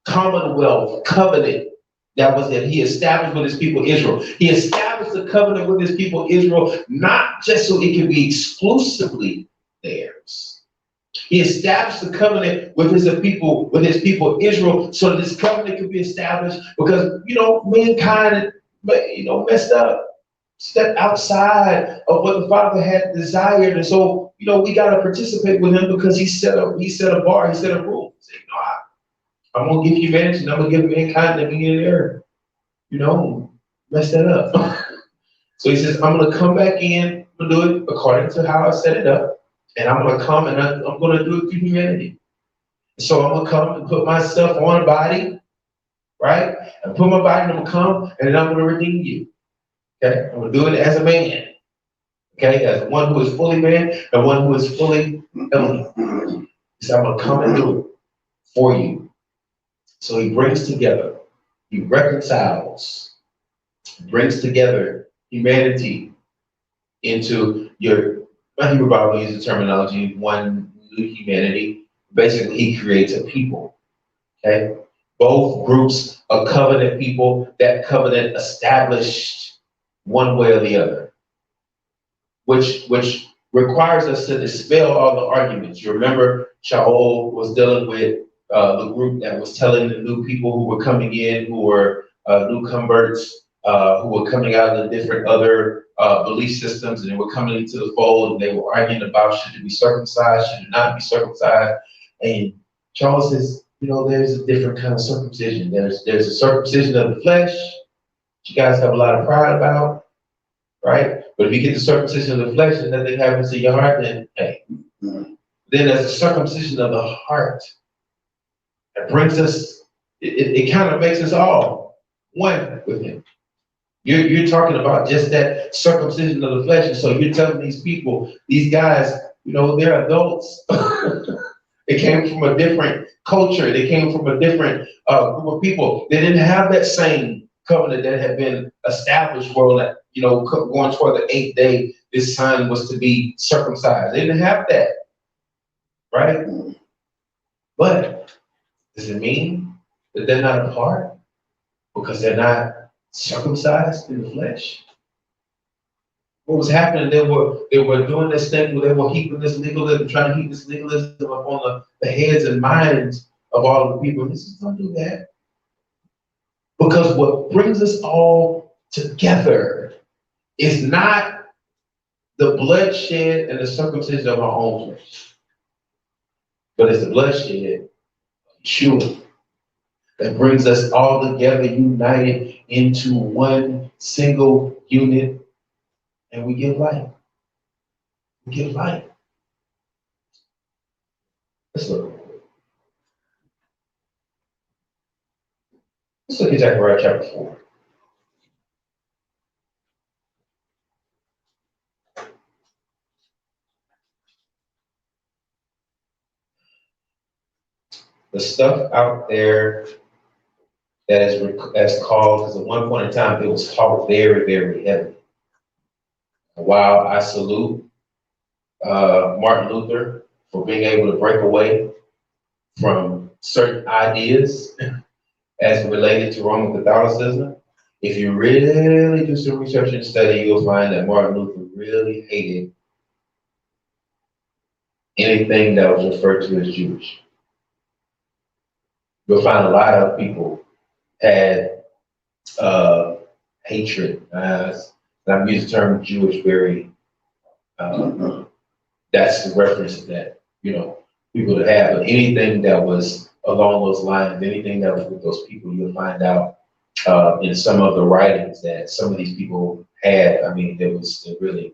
commonwealth, covenant that he established with his people Israel. He established the covenant with his people Israel, not just so it can be exclusively theirs. He established the covenant with his people Israel, so that this covenant could be established because mankind messed up. Step outside of what the Father had desired. And so, we got to participate with him because he set a bar, he set a rule. He said, I'm going to give humanity, and I'm going to give mankind the beginning of the earth. Mess that up. So he says, I'm going to come back in, I'm going to do it according to how I set it up. And I'm going to come and I'm going to do it for humanity. So I'm going to come and put myself on a body, right? And put my body, and I'm going to come, and then I'm going to redeem you. Okay, I'm going to do it as a man. Okay, as one who is fully man and one who is fully Elohim. So I'm going to come and do it for you. So he brings together, he reconciles, brings together humanity into my Hebrew Bible uses the terminology, one new humanity. Basically, he creates a people. Okay, both groups of covenant people, that covenant established one way or the other, which requires us to dispel all the arguments. You remember Shaul was dealing with the group that was telling the new people who were coming in, who were new converts, who were coming out of the different other belief systems, and they were coming into the fold, and they were arguing about should it be circumcised, should it not be circumcised. And Charles says, there's a different kind of circumcision. There's a circumcision of the flesh, you guys have a lot of pride about, right? But if you get the circumcision of the flesh and nothing happens to your heart, then hey. Then there's the circumcision of the heart. That brings us, it kind of makes us all one with him. You're talking about just that circumcision of the flesh. And so you're telling these people, these guys, they're adults. They came from a different culture. They came from a different group of people. They didn't have that same covenant that had been established for, going toward the 8th day, this son was to be circumcised. They didn't have that, right? But does it mean that they're not a part because they're not circumcised in the flesh? What was happening? They were doing this thing where they were heaping this legalism, trying to heap this legalism upon the heads and minds of all the people. He says, don't do that. Because what brings us all together is not the bloodshed and the circumcision of our own flesh, but it's the bloodshed of Yeshua that brings us all together, united into one single unit, and we give life. We give life. Let's look. Let's look at Zechariah chapter 4. The stuff out there that is called, because at one point in time it was taught very, very heavy. While I salute Martin Luther for being able to break away from certain ideas as related to Roman Catholicism, if you really do some research and study, you'll find that Martin Luther really hated anything that was referred to as Jewish. You'll find a lot of people had hatred. I'm using the term Jewish very, that's the reference that, people to have. But anything that was along those lines. Anything that was with those people, you'll find out in some of the writings that some of these people had. I mean, it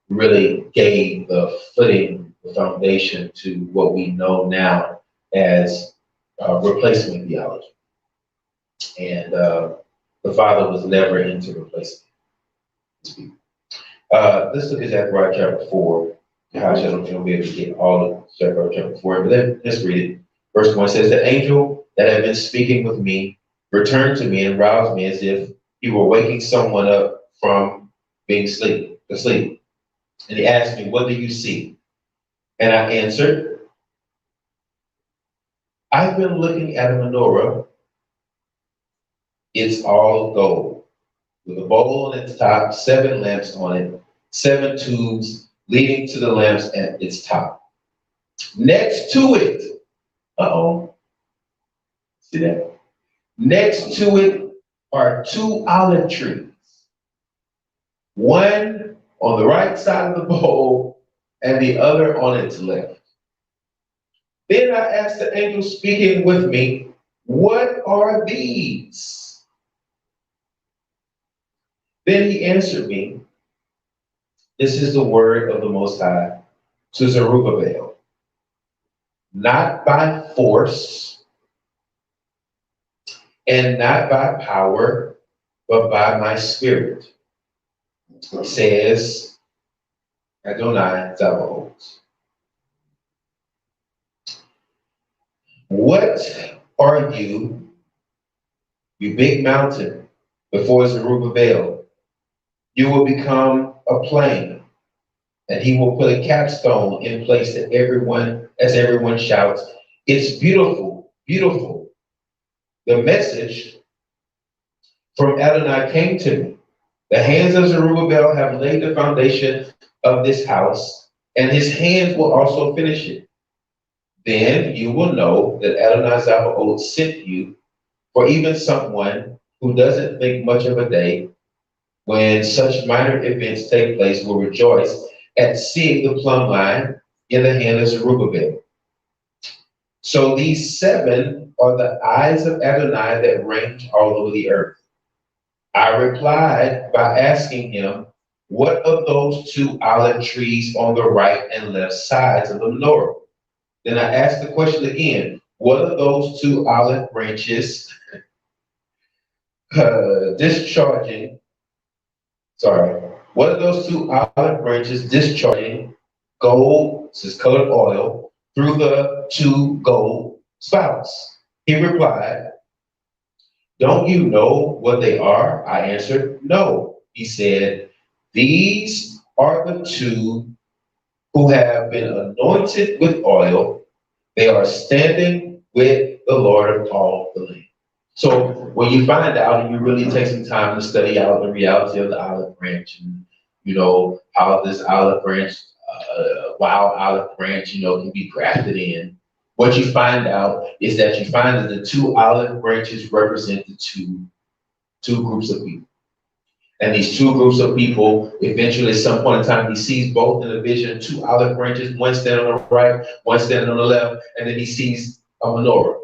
really gave the footing, the foundation to what we know now as replacement theology. And the Father was never into replacement. Let's look at Zechariah chapter 4. Gosh, I don't think I'll be able to get all of Zechariah chapter 4, but let's read it. Verse 1 says, "The angel that had been speaking with me returned to me and roused me as if he were waking someone up from being asleep. And he asked me, 'What do you see?' And I answered, 'I've been looking at a menorah. It's all gold, with a bowl on its top, 7 lamps on it, 7 tubes leading to the lamps at its top. Next to it, see that? Next to it are 2 olive trees, one on the right side of the bowl and the other on its left. Then I asked the angel speaking with me, 'What are these?' Then he answered me, 'This is the word of the Most High to Zerubbabel. Not by force and not by power, but by my spirit, says Adonai Sabaoth.' What are you, you big mountain, before Zerubbabel? You will become a plain, and he will put a capstone in place that everyone shouts, 'It's beautiful, beautiful.' The message from Adonai came to me. The hands of Zerubbabel have laid the foundation of this house, and his hands will also finish it. Then you will know that Adonai Sabaoth sent you, for even someone who doesn't think much of a day when such minor events take place will rejoice at seeing the plumb line in the hand of Zerubbabel. So these 7 are the eyes of Adonai that range all over the earth.' I replied by asking him, 'What of those 2 olive trees on the right and left sides of the menorah?' Then I asked the question again, 'What of those 2 olive branches discharging what are those 2 olive branches discharging gold,' this is colored oil, 'through the 2 gold spouts?' He replied, 'Don't you know what they are?' I answered, 'No.' He said, 'These are the 2 who have been anointed with oil. They are standing with the Lord of all the land.'" So when you find out and you really take some time to study out the reality of the olive branch and, how this olive branch, wild olive branch, can be grafted in, what you find out is that you find that the 2 olive branches represent the two groups of people. And these 2 groups of people, eventually at some point in time, he sees both in a vision, 2 olive branches, one standing on the right, one standing on the left, and then he sees a menorah.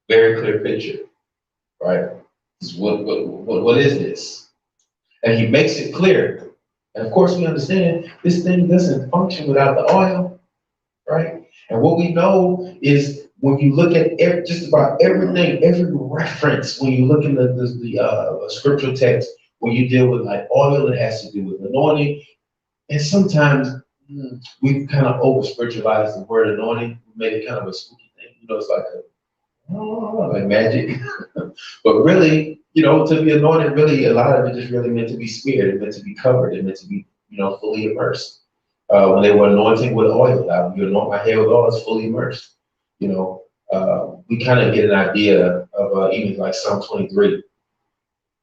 Very clear picture, right? What is this? And he makes it clear. And of course, we understand this thing doesn't function without the oil, right? And what we know is when you look at just about everything, every reference, when you look in the scriptural text, when you deal with like oil, it has to do with anointing. And sometimes we've kind of over spiritualized the word anointing, made it kind of a spooky thing. It's like magic. But really, to be anointed, really, a lot of it is really meant to be smeared, it's meant to be covered, it's meant to be, fully immersed. When they were anointing with oil, you anoint my hair with oil, it's fully immersed. We kind of get an idea of even like Psalm 23,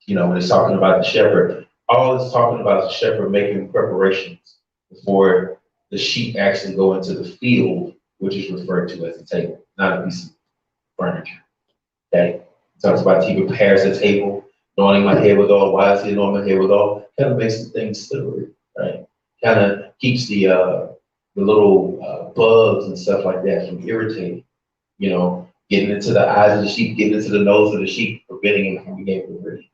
when it's talking about the shepherd. All it's talking about is the shepherd making preparations before the sheep actually go into the field, which is referred to as the table, not a piece of furniture. Okay? It talks about he prepares the table, anointing my head with oil. Why is he anointing my head with oil? Kind of makes the thing slippery, right? Kind of keeps the little bugs and stuff like that from irritating. getting into the eyes of the sheep, getting into the nose of the sheep, preventing him from being able to breathe.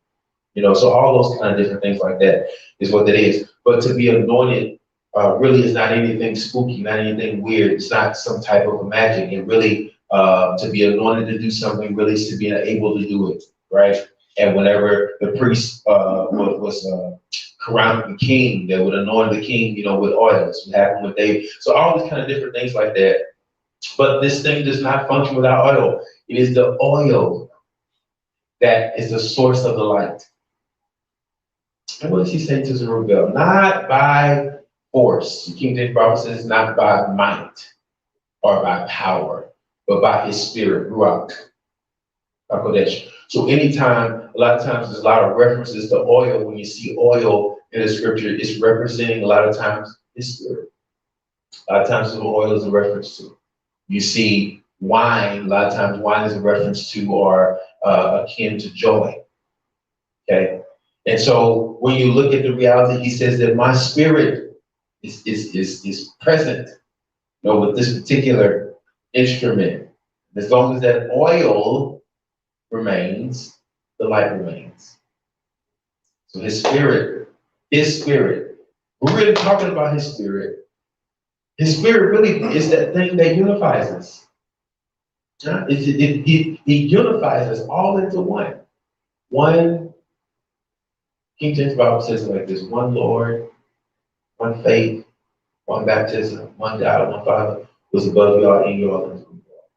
So all those kind of different things like that is what that is. But to be anointed really is not anything spooky, not anything weird. It's not some type of magic. It really, to be anointed to do something really is to be able to do it, right? And whenever the priest was crowning the king, they would anoint the king, with oils. What happened with David. So all these kind of different things like that. But this thing does not function without oil. It is the oil that is the source of the light. And what does he say to Zerubbabel? Not by force. The King James Bible says not by might or by power, but by his spirit, Ruach HaKodesh. So anytime, a lot of times there's a lot of references to oil. When you see oil in the scripture, it's representing a lot of times his spirit. A lot of times the oil is a reference to. You see wine, a lot of times wine is a reference to or akin to joy. Okay? And so when you look at the reality, he says that my spirit is present, with this particular instrument. As long as that oil remains, the light remains. So his spirit, we're really talking about his spirit. His spirit really is that thing that unifies us. He unifies us all into one. One, King James Bible says it like this: one Lord, one faith, one baptism, one God, one Father, was above you all, in you all, and through you all.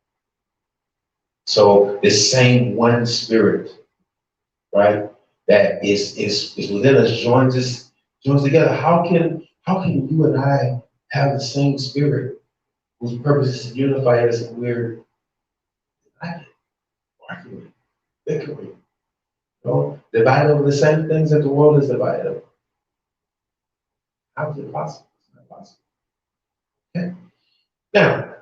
So this same one spirit, right, that is within us, joins together. How can you and I have the same spirit whose purpose is to unify us, and we're divided, arguing, bickering, divided over the same things that the world is divided over? How is it possible? It's not possible. Okay. Now,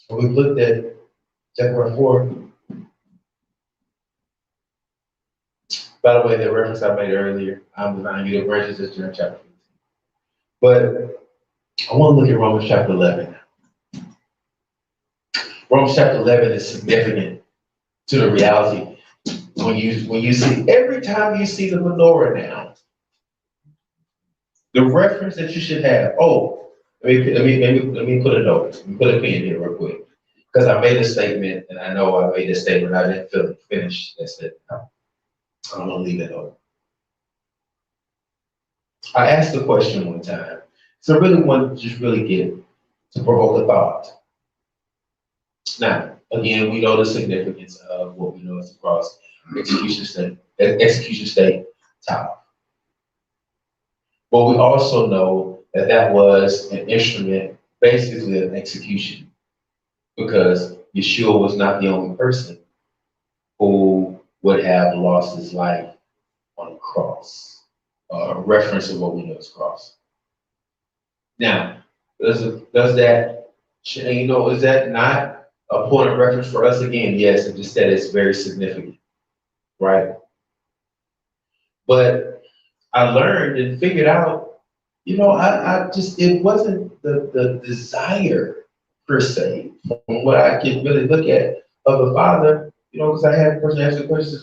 when we looked at chapter 4, by the way, the reference I made earlier, I'm denying you the branches is during chapter 15. But I want to look at Romans chapter 11. Romans chapter 11 is significant to the reality. When you see, every time you see the menorah now, the reference that you should have, let me put a note, let me put a pin here real quick. Because I made a statement, and I know I made a statement, I didn't finish that statement. I'm gonna leave it open. I asked the question one time, so I really want to just really get to provoke a thought. Now, again, we know the significance of what we know as the cross, execution state, top. But we also know that that was an instrument, basically of execution, because Yeshua was not the only person who would have lost his life on the cross. A reference of what we know as cross. Now, does that, is that not a point of reference for us again? Yes, it just said it's very significant, right? But I learned and figured out, it wasn't the desire per se, from what I can really look at of the Father, because I had a person ask the question,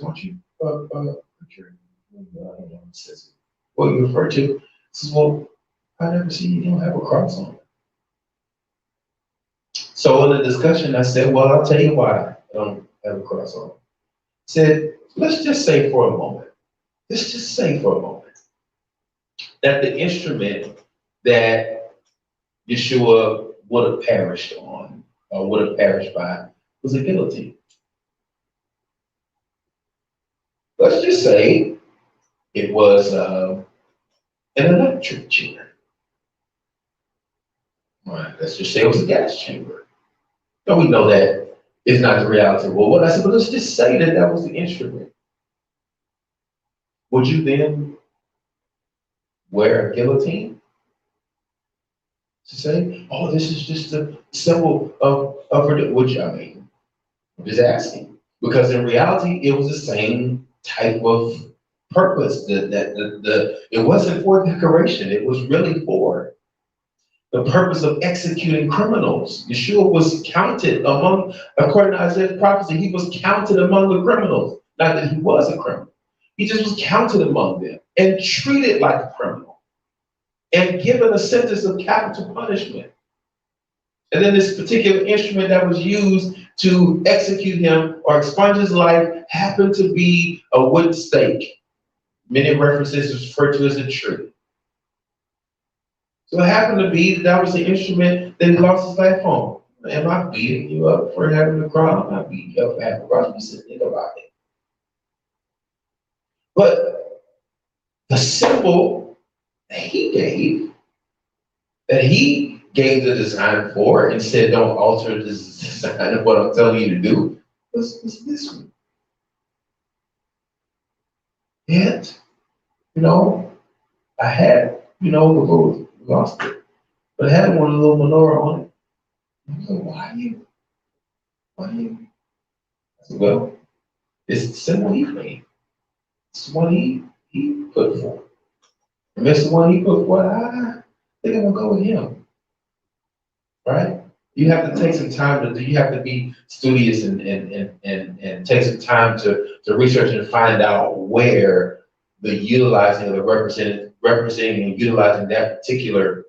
why don't you, what you refer to? Says, well, I never see you don't have a cross on it. So in the discussion, I said, well, I'll tell you why I don't have a cross on it. Said, let's just say for a moment that the instrument that Yeshua would have perished on, or would have perished by, was a guillotine. Let's just say it was an electric chair. Right. Let's just say it was a gas chamber. No, we know that is not the reality. Well, what I said, but let's just say that was the instrument. Would you then wear a guillotine? To say, this is just a symbol of which I'm just asking. Because in reality, it was the same type of purpose. It wasn't for decoration. It was really for the purpose of executing criminals. Yeshua was counted among, according to Isaiah's prophecy, he was counted among the criminals. Not that he was a criminal. He just was counted among them and treated like a criminal and given a sentence of capital punishment. And then this particular instrument that was used to execute him or expunge his life happened to be a wooden stake. Many references refer to as a tree. So it happened to be that was the instrument that he lost his life on. Am I beating you up for having a cross? I'm not beating you up for having a cross. You said, think about it. But the symbol that he gave the design for and said, don't alter this design of what I'm telling you to do, was this one. Yet, I had, the little, lost it, but I had one little menorah on it. I said, why you? I said, well, it's the symbol he made. It's the one he put forth. And it's the one he put forth. I think I'm gonna go with him. Right? You have to take some time you have to be studious and take some time to research and find out where the utilizing of the representing and utilizing that particular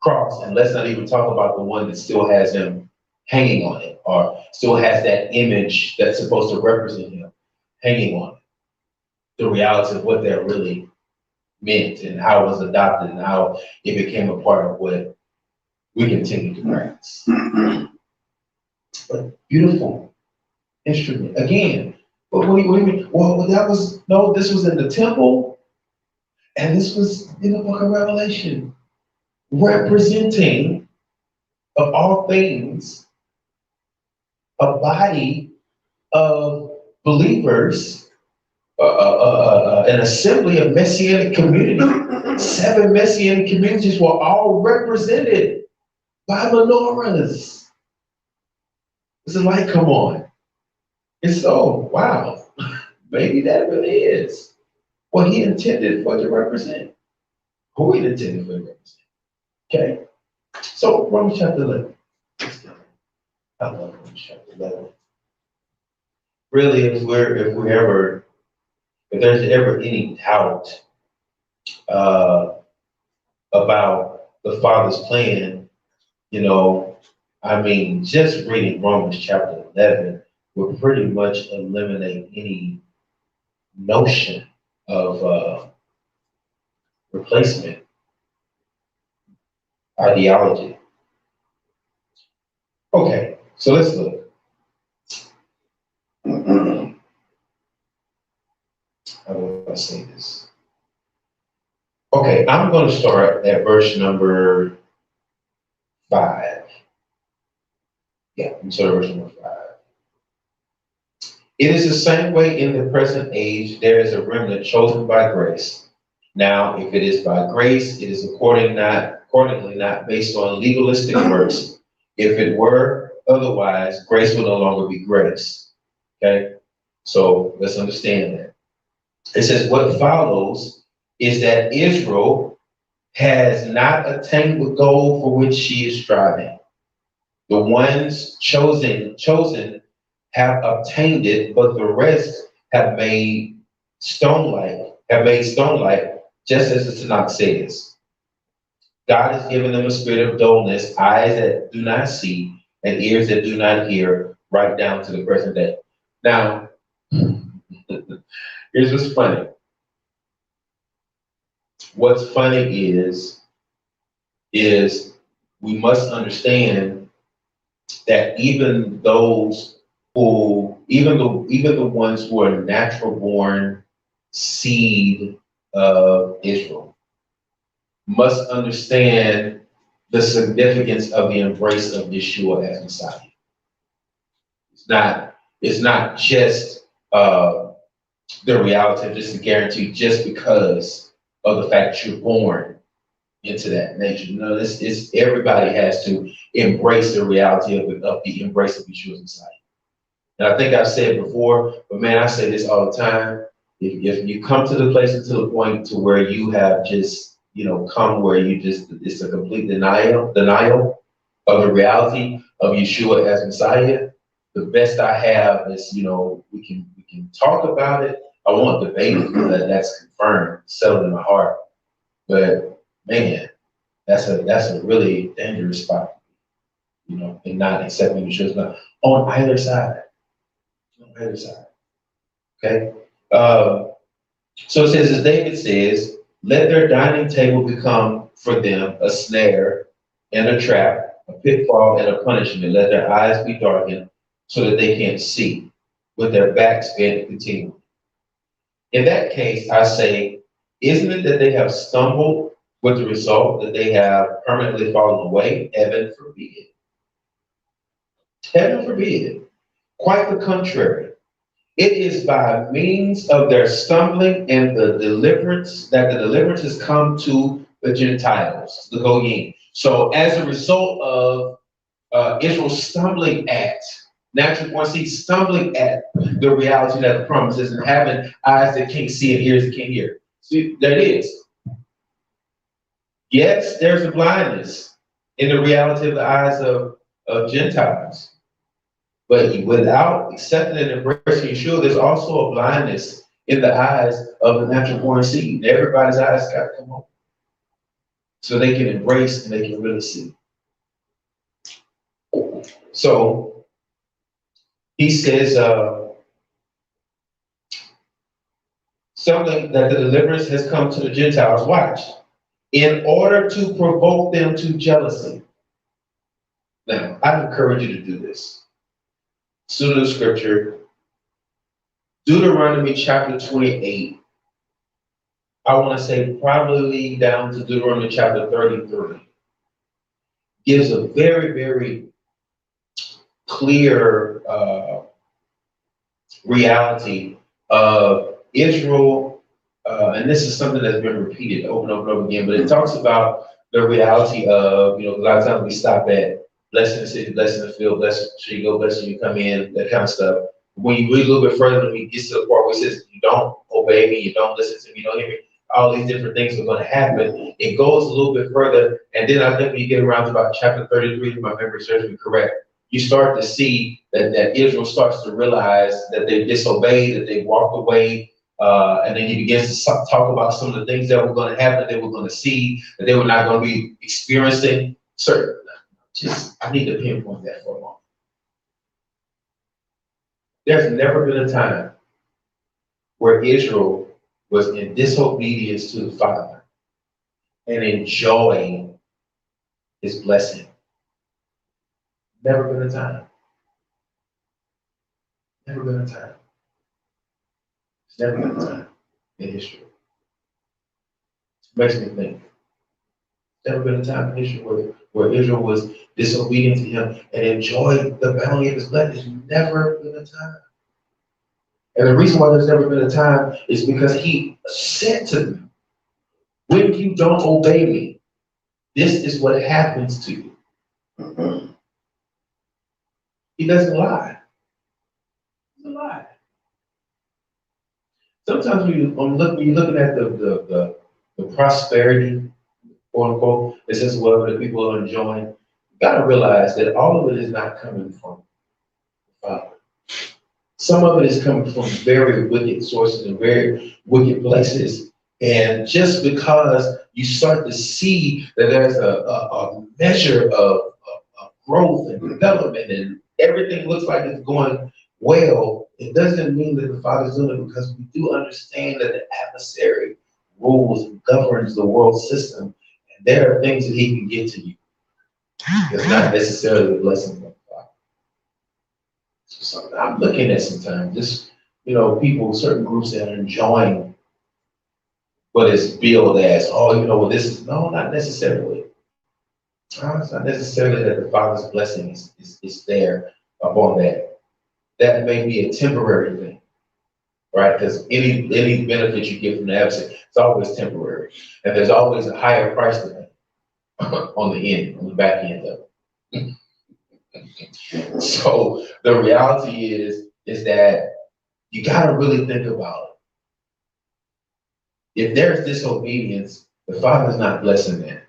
cross. And let's not even talk about the one that still has him hanging on it or still has that image that's supposed to represent him hanging on it. The reality of what that really meant and how it was adopted and how it became a part of what we continue to practice. But beautiful instrument. Again, what do you mean? Well, this was in the temple, and this was in the book of Revelation, representing, of all things, a body of believers, an assembly of messianic community. 7 messianic communities were all represented by menorahs. It's like, come on. It's so, wow, maybe that really is what he intended for it to represent. Who he intended for it to represent. Okay? So, Romans chapter 11. I love Romans chapter 11. Really, if there's ever any doubt about the Father's plan, just reading Romans chapter 11 will pretty much eliminate any notion of replacement ideology. Okay, so let's look. How do I say this? Okay, I'm going to start at verse number 5. Yeah, I'm starting at verse number 5. It is the same way in the present age, there is a remnant chosen by grace. Now, if it is by grace, it is accordingly not based on legalistic works. If it were otherwise, grace will no longer be grace. Okay? So let's understand that. It says, what follows is that Israel has not attained the goal for which she is striving. The ones chosen have obtained it, but the rest have made stone like, just as the Tanakh says. God has given them a spirit of dullness, eyes that do not see, and ears that do not hear, right down to the present day. Now, here's what's funny. What's funny is we must understand that even the ones who are natural born seed of Israel must understand the significance of the embrace of Yeshua as Messiah. It's not just the reality of just a guarantee just because of the fact that you're born into that nature. No, it's everybody has to embrace the reality of the embrace of Yeshua's Messiah. And I think I've said it before, but man, I say this all the time. If you come to the place and to the point to where you have just come where it's a complete denial of the reality of Yeshua as Messiah. The best I have is, we can talk about it. I won't debate it because that's confirmed, settled in my heart. But man, that's a really dangerous spot, and not accepting Yeshua's not on either side. On either side. Okay. So it says, as David says, let their dining table become for them a snare and a trap, a pitfall and a punishment. Let their eyes be darkened so that they can't see, with their backs bent continually. In that case, I say, isn't it that they have stumbled with the result that they have permanently fallen away? Heaven forbid. Heaven forbid. Quite the contrary. It is by means of their stumbling and the deliverance that the deliverance has come to the Gentiles, the Goyim. So as a result of Israel stumbling at, natural born seed stumbling at the reality that the promises and having eyes that can't see and ears that can't hear. See, there it is. Yes, there's a blindness in the reality of the eyes of Gentiles. But without accepting and embracing Yeshua, there's also a blindness in the eyes of the natural born seed. Everybody's eyes got to come on so they can embrace and they can really see. So he says something that the deliverance has come to the Gentiles. Watch. In order to provoke them to jealousy. Now, I encourage you to do this. Pseudo scripture, Deuteronomy chapter 28. I want to say probably down to Deuteronomy chapter 33. Gives a very, very clear reality of Israel, and this is something that's been repeated over and over and over again, but it talks about the reality of, a lot of times we stop at blessing the city, blessing the field, blessing you go, blessing you come in, that kind of stuff. When you read a little bit further, when we get to the part where it says, you don't obey me, you don't listen to me, you don't hear me, all these different things are going to happen. It goes a little bit further, and then I think when you get around to about chapter 33, if my memory serves me correct, you start to see that Israel starts to realize that they disobeyed, that they walked away, and then he begins to talk about some of the things that were going to happen, that they were going to see, that they were not going to be experiencing. I need to pinpoint that for a moment. There's never been a time where Israel was in disobedience to the Father and enjoying his blessing. Never been a time. Never been a time. It's never been a time in history. It makes me think. Never been a time in history where Israel was disobedient to him and enjoyed the bounty of his blessing. There's never been a time. And the reason why there's never been a time is because he said to them, when you don't obey me, this is what happens to you. He doesn't lie. He doesn't lie. Sometimes when you're looking at the prosperity, quote unquote, it says whatever the people are enjoying, you gotta realize that all of it is not coming from the Father. Some of it is coming from very wicked sources and very wicked places. And just because you start to see that there's a measure of growth and development and everything looks like it's going well, it doesn't mean that the Father's doing it, because we do understand that the adversary rules and governs the world system. And there are things that he can get to you. It's not necessarily a blessing from the Father. So I'm looking at sometimes just, people, certain groups that are enjoying what is billed as, this is, no, not necessarily. It's not necessarily that the Father's blessing is there upon that. That may be a temporary thing, right? Because any benefit you get from the adversary, it's always temporary. And there's always a higher price to pay on the back end of it. So the reality is that you got to really think about it. If there's disobedience, The Father's not blessing that.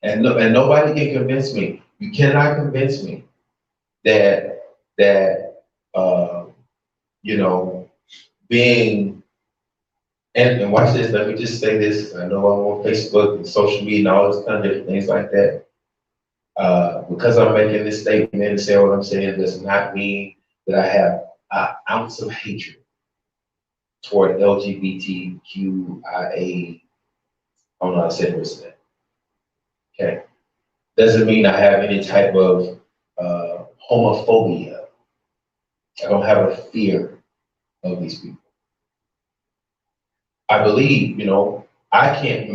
And nobody can convince me. You cannot convince me that uh, you know, being and watch this. Let me just say this. I know I'm on Facebook and social media and all this kind of different things like that. Because I'm making this statement and saying what I'm saying does not mean that I have an ounce of hatred toward LGBTQIA. I don't know how to say the rest of that. Okay. Doesn't mean I have any type of homophobia. I don't have a fear of these people. I believe, I can't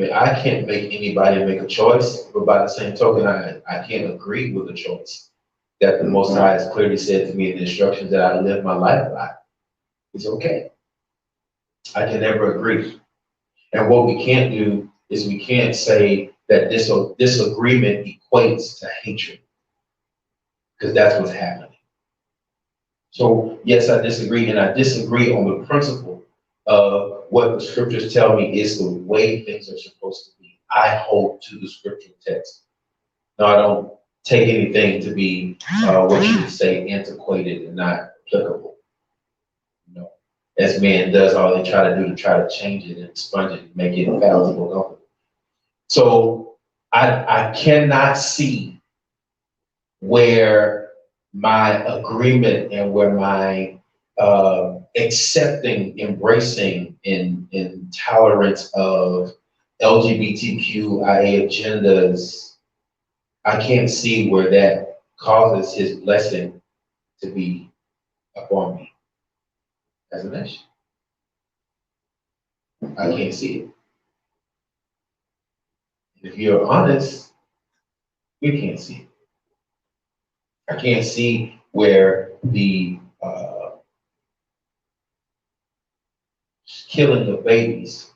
make anybody make a choice, but by the same token, I can't agree with the choice that the Most High has clearly said to me in the instructions that I live my life by. It's okay. I can never agree. And what we can't do is we can't say that this disagreement equates to hatred, because that's what's happening. So yes, I disagree, and I disagree on the principle of what the scriptures tell me is the way things are supposed to be. I hold to the scriptural text. No, I don't take anything to be what you would say antiquated and not applicable. As man does all they try to do to try to change it and expunge it and make it palatable. So I cannot see where my agreement and where my accepting, embracing, in tolerance of LGBTQIA agendas, I can't see where that causes his blessing to be upon me as a nation. I can't see it. And if you're honest, we can't see it. I can't see where the killing of babies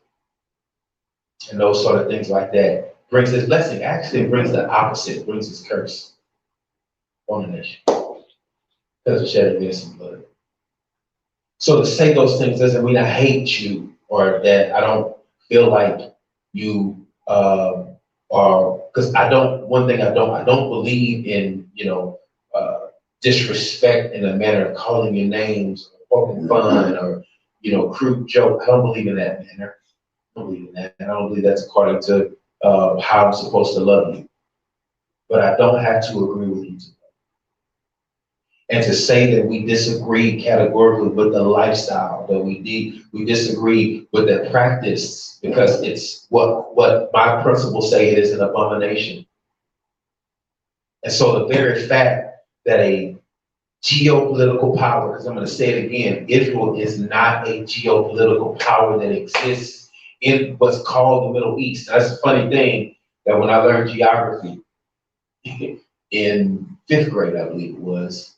and those sort of things like that brings his blessing. Actually, it brings the opposite, brings his curse on the nation because of shedding innocent blood. So to say those things doesn't mean I hate you or that I don't feel like you are, because one thing I don't believe in, disrespect in a manner of calling your names or poking fun or, crude joke. I don't believe in that manner. I don't believe in that. And I don't believe that's according to how I'm supposed to love you. But I don't have to agree with you. And to say that we disagree categorically with the lifestyle, that we disagree with the practice, because it's what my principles say it is an abomination. And so the very fact that a geopolitical power, because I'm going to say it again, Israel is not a geopolitical power that exists in what's called the Middle East. That's a funny thing that when I learned geography in 5th grade, I believe it was,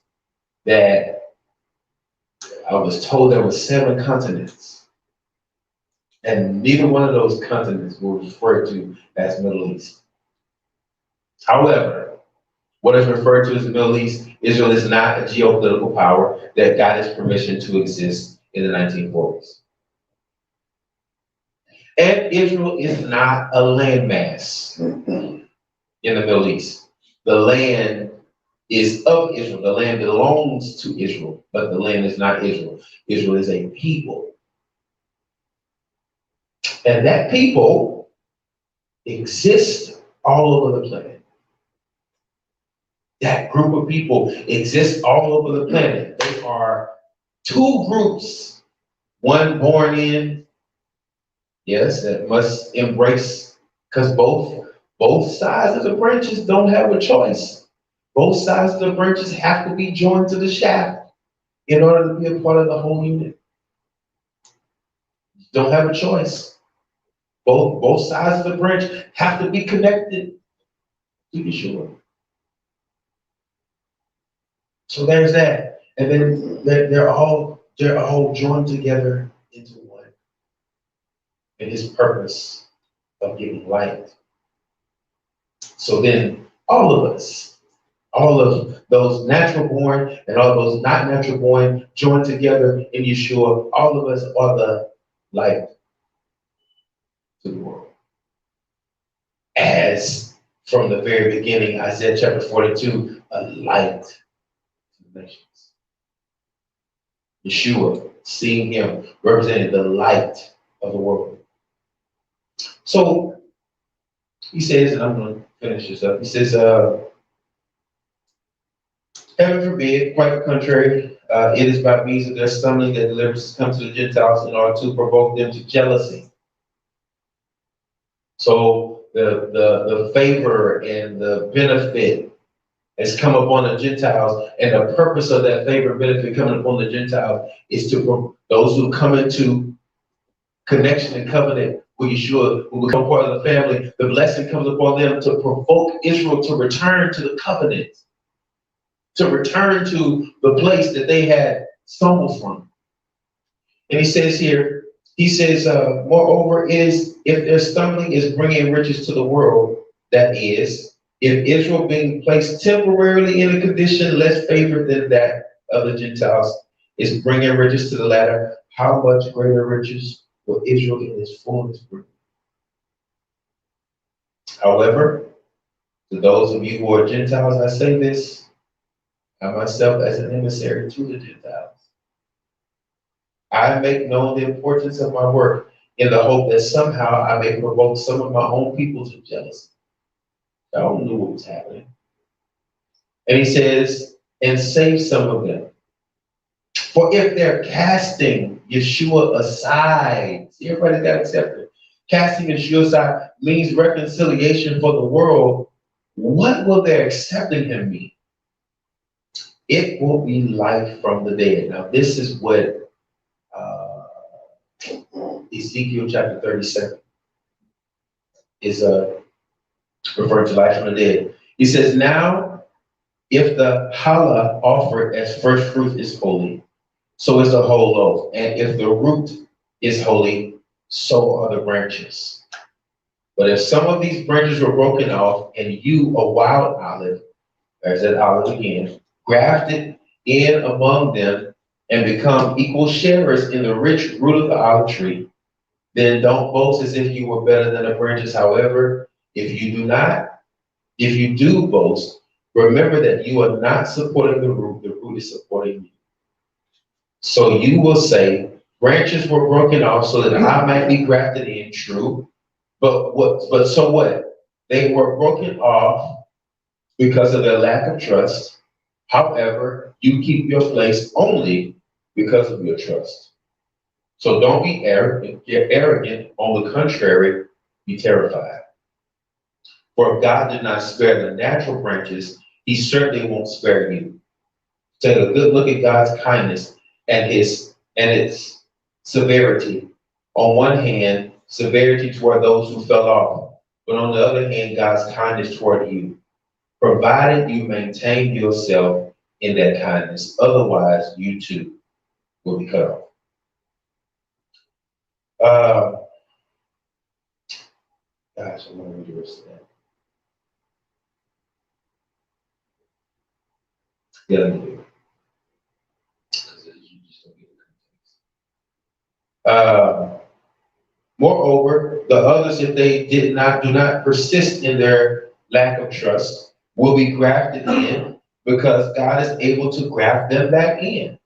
that I was told there were 7 continents, and neither one of those continents were referred to as Middle East. However, what is referred to as the Middle East, Israel is not a geopolitical power that got its permission to exist in the 1940s. And Israel is not a landmass in the Middle East. The land is of Israel. The land belongs to Israel, but the land is not Israel. Israel is a people. And that people exists all over the planet. That group of people exists all over the planet. They are 2 groups, one born in, yes, that must embrace, because both sides of the branches don't have a choice. Both sides of the branches have to be joined to the shaft in order to be a part of the whole unit. Don't have a choice. Both sides of the branch have to be connected to be sure. So there's that. And then they're all joined together into one in his purpose of giving light. So then all of us, all of those natural born and all those not natural born, joined together in Yeshua, all of us are the light. to the world. As from the very beginning, Isaiah chapter 42, a light to the nations. Yeshua, seeing him, represented the light of the world. So he says, and I'm going to finish this up. He says, heaven forbid, quite the contrary, it is by means of their stumbling that deliverance comes to the Gentiles in order to provoke them to jealousy. So the favor and the benefit has come upon the Gentiles, and the purpose of that favor and benefit coming upon the Gentiles is to those who come into connection and covenant with Yeshua, who become part of the family. The blessing comes upon them to provoke Israel to return to the covenant, to return to the place that they had stumbled from. And he says here, he says, moreover, if their stumbling is bringing riches to the world, that is, if Israel being placed temporarily in a condition less favored than that of the Gentiles is bringing riches to the latter, how much greater riches will Israel in its fullness bring? However, to those of you who are Gentiles, I say this, I myself as an emissary to the Gentiles. I make known the importance of my work in the hope that somehow I may provoke some of my own people to jealousy. I don't know what was happening. And he says, and save some of them. For if they're casting Yeshua aside, see, everybody got accepted. Casting Yeshua aside means reconciliation for the world. What will their accepting him mean? It will be life from the dead. Now, this is what Ezekiel chapter 37 is referring to life from the dead. He says, now, if the challah offered as first fruit is holy, so is the whole loaf. And if the root is holy, so are the branches. But if some of these branches were broken off, and you, a wild olive, there's that olive again, grafted in among them and become equal sharers in the rich root of the olive tree, then don't boast as if you were better than the branches. However, if you do boast, remember that you are not supporting the root is supporting you. So you will say, branches were broken off so that I might be grafted in, true. But so what? They were broken off because of their lack of trust. However, you keep your place only because of your trust. So don't be arrogant. Get arrogant. On the contrary, be terrified. For if God did not spare the natural branches, he certainly won't spare you. Take a good look at God's kindness and its severity. On one hand, severity toward those who fell off, but on the other hand, God's kindness toward you, provided you maintain yourself in that kindness. Otherwise, you too will be cut off. Gosh, I'm going to read the rest of that. Yeah, let me do it. Because you just don't get the context. Moreover, the others, if they do not persist in their lack of trust, will be grafted in because God is able to graft them back in.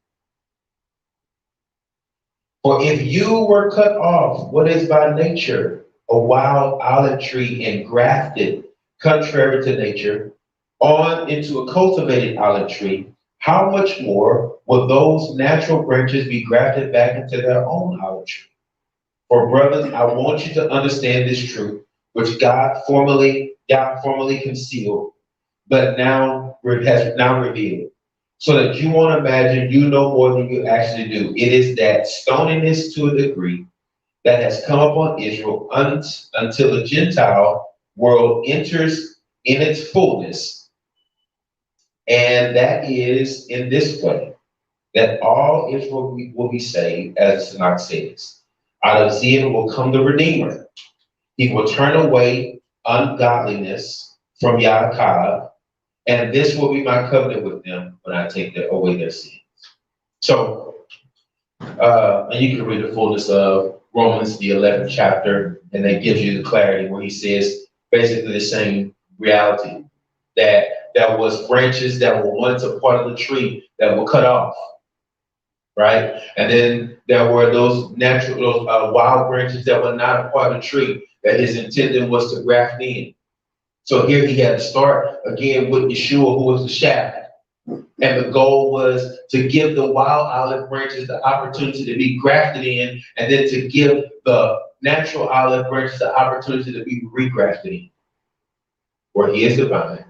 For if you were cut off, what is by nature a wild olive tree and grafted, contrary to nature, on into a cultivated olive tree, how much more will those natural branches be grafted back into their own olive tree? For brothers, I want you to understand this truth, which God formerly concealed, but has now revealed, so that you won't imagine you know more than you actually do. It is that stoniness to a degree that has come upon Israel until the Gentile world enters in its fullness. And that is in this way, that all Israel will be saved, as Tanakh says. Out of Zion will come the Redeemer. He will turn away ungodliness from Yaakov, and this will be my covenant with them when I take away their sins. So, and you can read the fullness of Romans, the 11th chapter, And that gives you the clarity where he says basically the same reality, that there was branches that were once a part of the tree that were cut off, right? And then there were those wild branches that were not a part of the tree that his intention was to graft in. So here he had to start again with Yeshua, who was the shaft. And the goal was to give the wild olive branches the opportunity to be grafted in, and then to give the natural olive branches the opportunity to be regrafted in. Where he is the vine,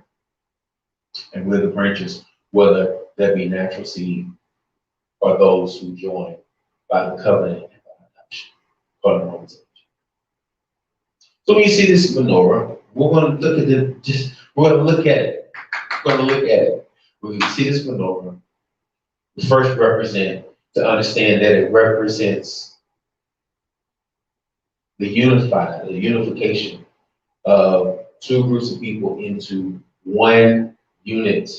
and we're the branches, whether that be natural seed or those who join by the covenant and by adoption. According to Romans 8. So when you see this menorah, we're going to look at it. We're going to look at it. We're going to look at it. When you see this menorah, we first represent, to understand that it represents the unification of two groups of people into one unit,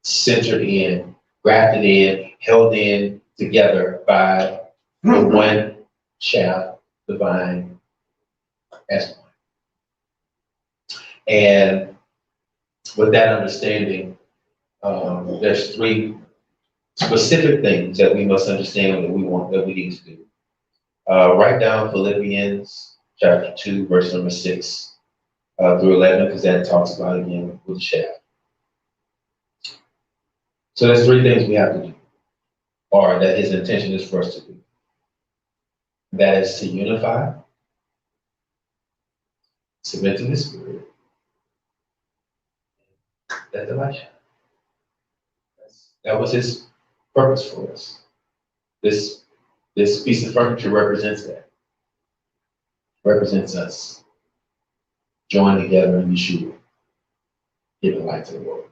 centered in, grafted in, held in together by the one shaft, the vine, as one. And with that understanding, there's three specific things that we must understand that we need to do. Write down Philippians chapter 2, verse number 6 through 11, because that talks about again with the shaft. So there's three things we have to do, or that his intention is for us to do. That is to unify, submit to the Spirit, let the light shine. That was his purpose for us. This piece of furniture represents that. Represents us. Join together in Yeshua. Giving light to the world.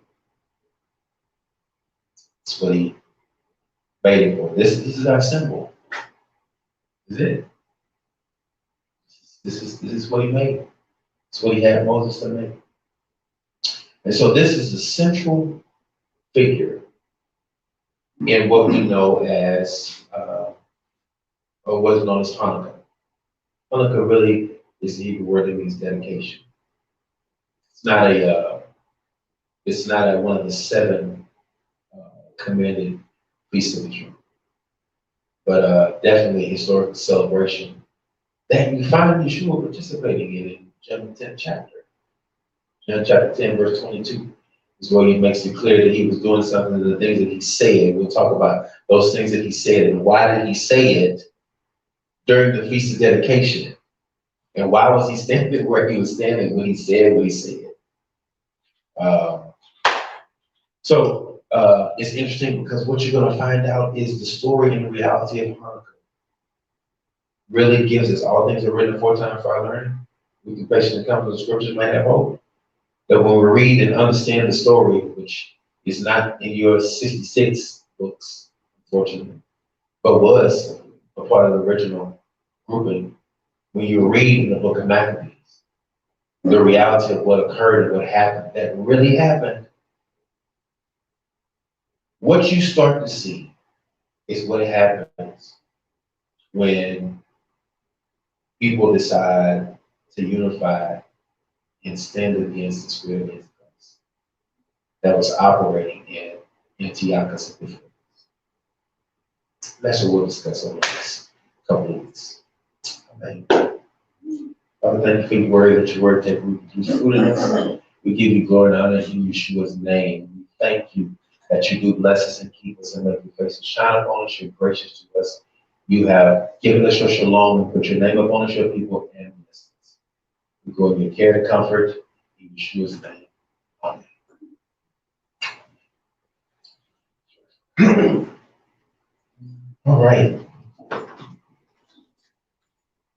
That's what he made it for. This is our symbol. This is it. This is what he made. It's what he had Moses to make. And so this is the central figure in what we know as, or what's known as Hanukkah. Hanukkah really is the Hebrew word that means dedication. It's not one of the seven commanded feasts of Israel, but definitely a historical celebration that you find Yeshua participating in John 10 chapter. John chapter 10, verse 22 is where he makes it clear that he was doing something of the things that he said. We'll talk about those things that he said and why did he say it during the Feast of Dedication. And why was he standing where he was standing when he said what he said? So it's interesting because what you're going to find out is the story and the reality of Hanukkah really gives us all things are written aforetime for our learning. We can patiently come to the scriptures, might have hope. That when we read and understand the story, which is not in your 66 books, unfortunately, but was a part of the original grouping, when you read in the book of Maccabees, the reality of what occurred and what happened, that really happened, what you start to see is what happens when people decide to unify and stand against the spirit of Christ that was operating in Antiochus Epiphanes. That's what we'll discuss over the next couple of weeks. Amen. Father, thank you for your word, that your word take root and produce fruit in us. We give you glory and honor in Yeshua's name. We thank you that you do bless us and keep us and make your face to shine upon us. You're gracious to us. You have given us your shalom and put your name upon us, your people, and bless us. We go in your care and comfort in Yeshua's name. Amen. All right.